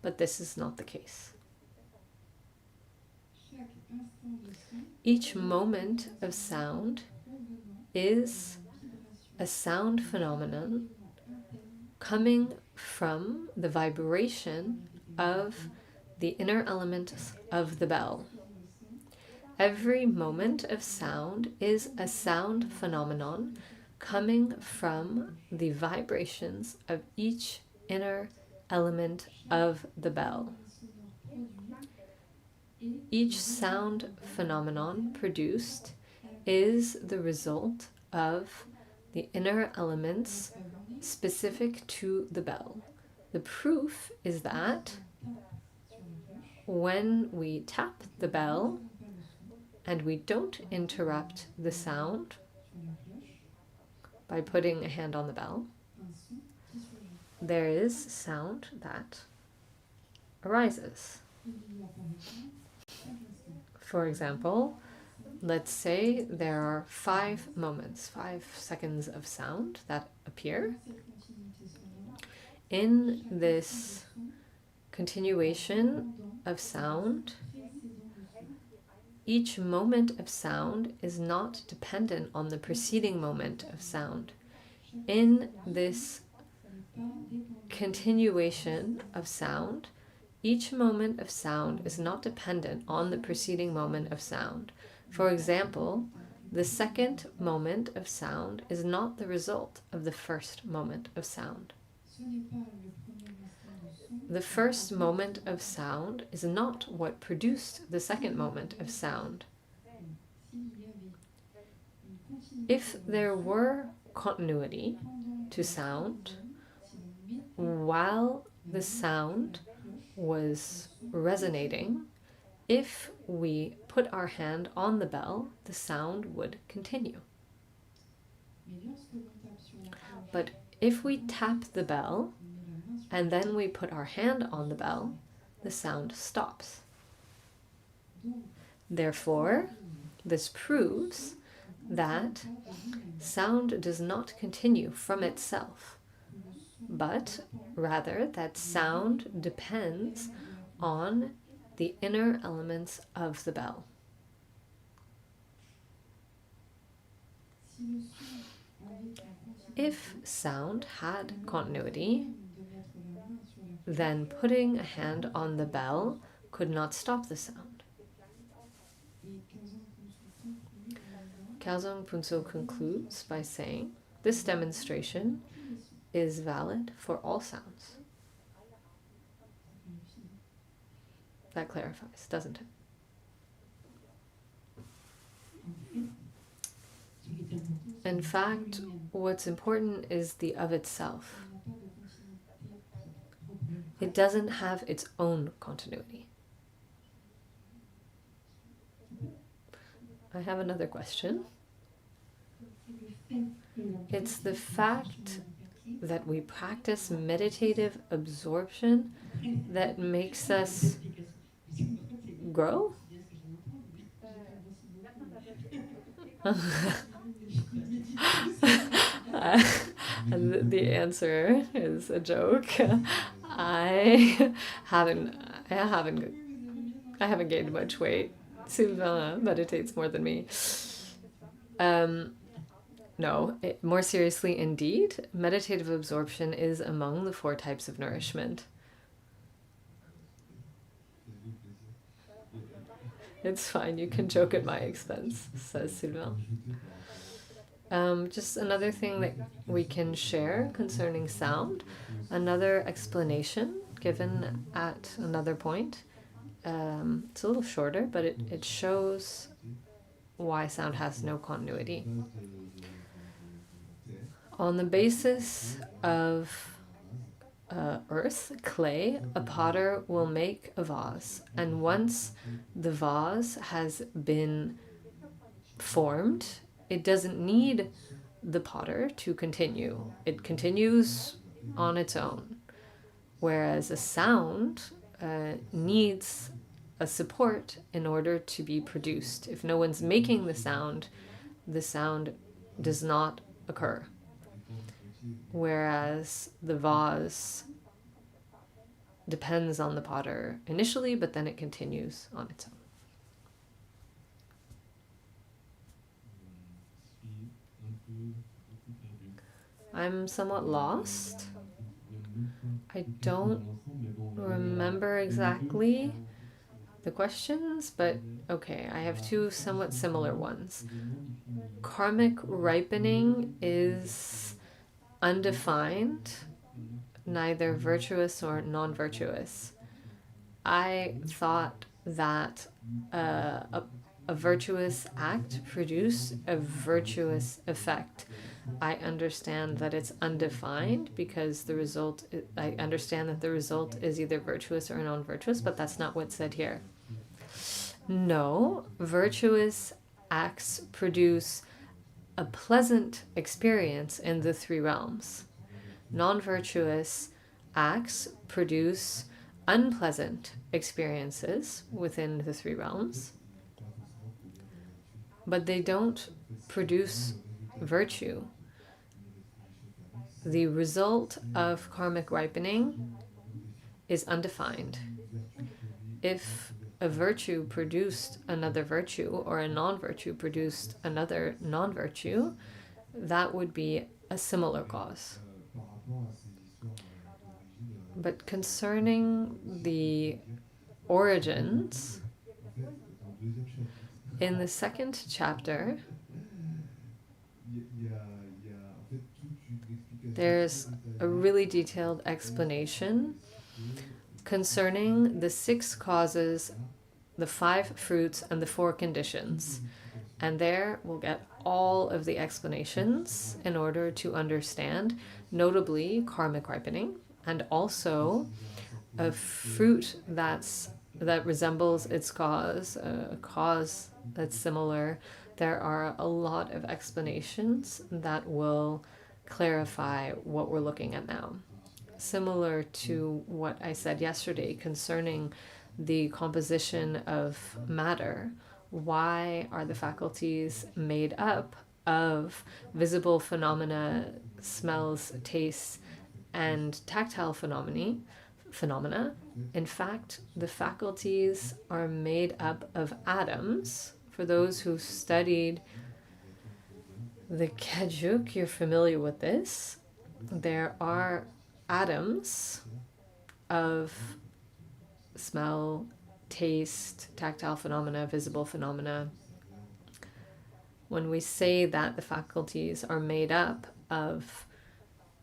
Speaker 2: but this is not the case. Each moment of sound is a sound phenomenon coming from the vibration of the inner elements of the bell. Every moment of sound is a sound phenomenon coming from the vibrations of each inner element of the bell. Each sound phenomenon produced is the result of the inner elements specific to the bell. The proof is that when we tap the bell and we don't interrupt the sound by putting a hand on the bell, there is sound that arises. For example, let's say there are 5 moments, 5 seconds of sound that appear. In this continuation of sound, each moment of sound is not dependent on the preceding moment of sound. In this continuation of sound, each moment of sound is not dependent on the preceding moment of sound. For example, the second moment of sound is not the result of the first moment of sound. The first moment of sound is not what produced the second moment of sound. If there were continuity to sound, while the sound was resonating, if we put our hand on the bell, the sound would continue. But if we tap the bell and then we put our hand on the bell, the sound stops. Therefore, this proves that sound does not continue from itself, but rather that sound depends on the inner elements of the bell. If sound had continuity, then putting a hand on the bell could not stop the sound. Khelzang Puntso concludes by saying, this demonstration is valid for all sounds. That clarifies, doesn't it? In fact, what's important is the of itself. It doesn't have its own continuity. I have another question. It's the fact that we practice meditative absorption that makes us grow? The answer is a joke. I haven't gained much weight. Sylvain meditates more than me. No, more seriously, indeed, meditative absorption is among the 4 types of nourishment. It's fine, you can joke at my expense, says Sylvain. Just another thing that we can share concerning sound, another explanation given at another point. It's a little shorter, but it shows why sound has no continuity. On the basis of earth, clay, a potter will make a vase. And once the vase has been formed, it doesn't need the potter to continue. It continues on its own. Whereas a sound needs a support in order to be produced. If no one's making the sound does not occur. Whereas the vase depends on the potter initially, but then it continues on its own. I'm somewhat lost. I don't remember exactly the questions, but okay, I have 2 somewhat similar ones. Karmic ripening is undefined, neither virtuous or non-virtuous. I thought that a virtuous act produced a virtuous effect. I understand that it's undefined because I understand that the result is either virtuous or non-virtuous, but that's not what's said here. No, virtuous acts produce a pleasant experience in the 3 realms. Non-virtuous acts produce unpleasant experiences within the 3 realms, but they don't produce virtue. The result of karmic ripening is undefined. If a virtue produced another virtue, or a non-virtue produced another non-virtue, that would be a similar cause. But concerning the origins, in the 2nd chapter, there's a really detailed explanation concerning the 6 causes, the 5 fruits, and the 4 conditions. And there we'll get all of the explanations in order to understand, notably karmic ripening, and also a fruit that resembles its cause, a cause that's similar. There are a lot of explanations that will clarify what we're looking at now. Similar to what I said yesterday concerning the composition of matter. Why are the faculties made up of visible phenomena, smells, tastes, and tactile phenomena? In fact, the faculties are made up of atoms. For those who've studied the Khejuk, you're familiar with this. There are atoms of smell, taste, tactile phenomena, visible phenomena. When we say that the faculties are made up of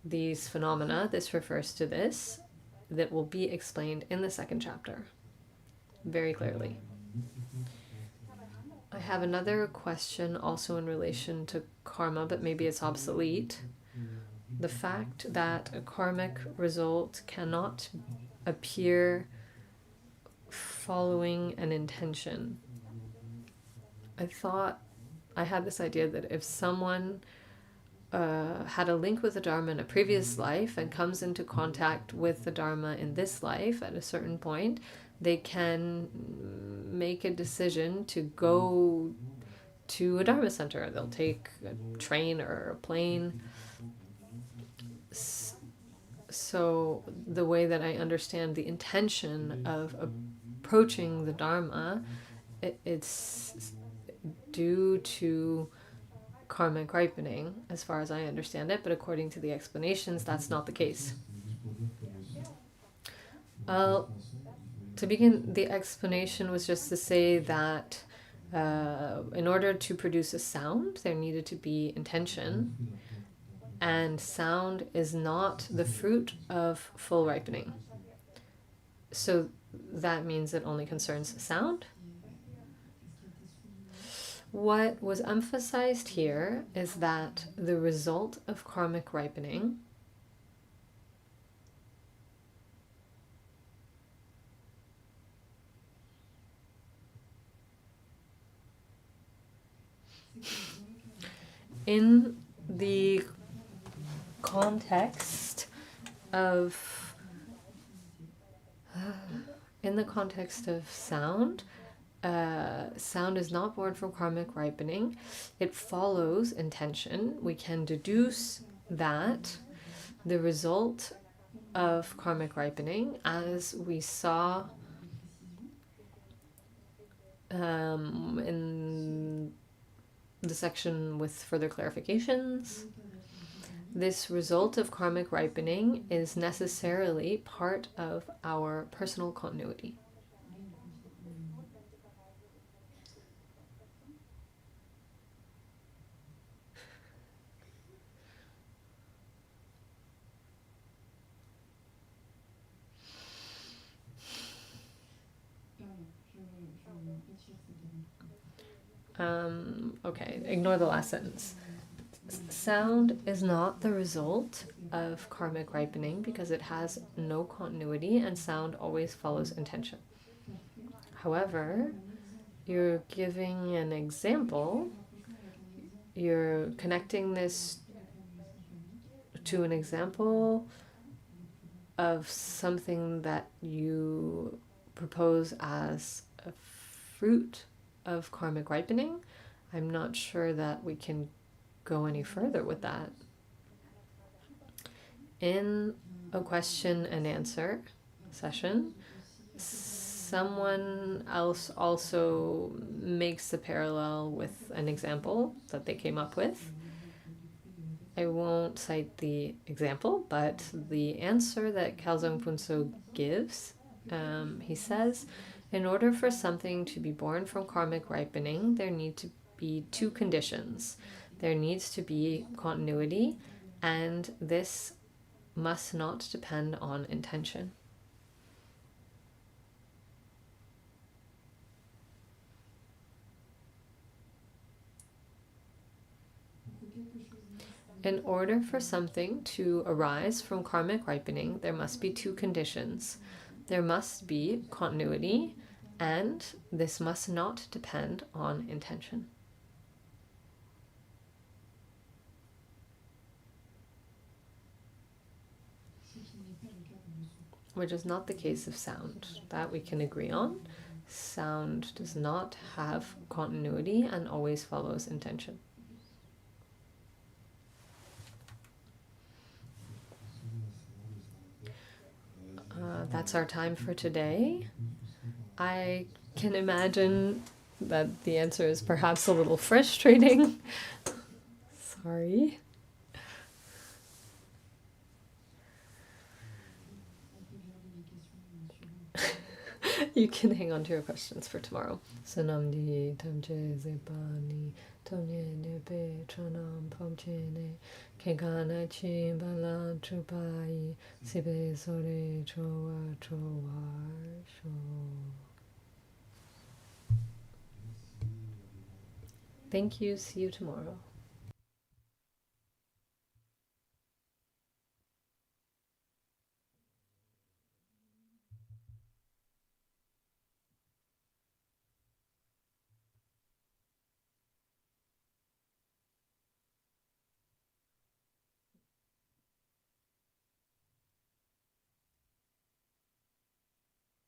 Speaker 2: these phenomena, this refers to this, that will be explained in the 2nd chapter very clearly. I have another question also in relation to karma, but maybe it's obsolete. The fact that a karmic result cannot appear following an intention. I had this idea that if someone had a link with the Dharma in a previous life and comes into contact with the Dharma in this life at a certain point, they can make a decision to go to a Dharma center. They'll take a train or a plane. So the way that I understand the intention of approaching the Dharma, it's due to karmic ripening, as far as I understand it, but according to the explanations, that's not the case. To begin, the explanation was just to say that in order to produce a sound, there needed to be intention, and sound is not the fruit of full ripening. So that means it only concerns sound. What was emphasized here is that the result of karmic ripening in the context of sound, sound is not born from karmic ripening. It follows intention. We can deduce that the result of karmic ripening, as we saw in the section with further clarifications, this result of karmic ripening is necessarily part of our personal continuity. Okay, ignore the last sentence. Sound is not the result of karmic ripening because it has no continuity, and sound always follows intention. However, you're giving an example. You're connecting this to an example of something that you propose as a fruit of karmic ripening. I'm not sure that we can go any further with that. In a question and answer session, someone else also makes the parallel with an example that they came up with. I won't cite the example, but the answer that Khelzang Puntso gives, he says, in order for something to be born from karmic ripening, there need to be two conditions. There needs to be continuity, and this must not depend on intention. In order for something to arise from karmic ripening, there must be two conditions. There must be continuity, and this must not depend on intention. Which is not the case of sound. That we can agree on. Sound does not have continuity and always follows intention. That's our time for today. I can imagine that the answer is perhaps a little frustrating. Sorry. You can hang on to your questions for tomorrow. Sanamdi tamche zepani tamye nepe chanam pamchene kegana chi bala chupai sibe sore chowa sho. Thank you. See you tomorrow.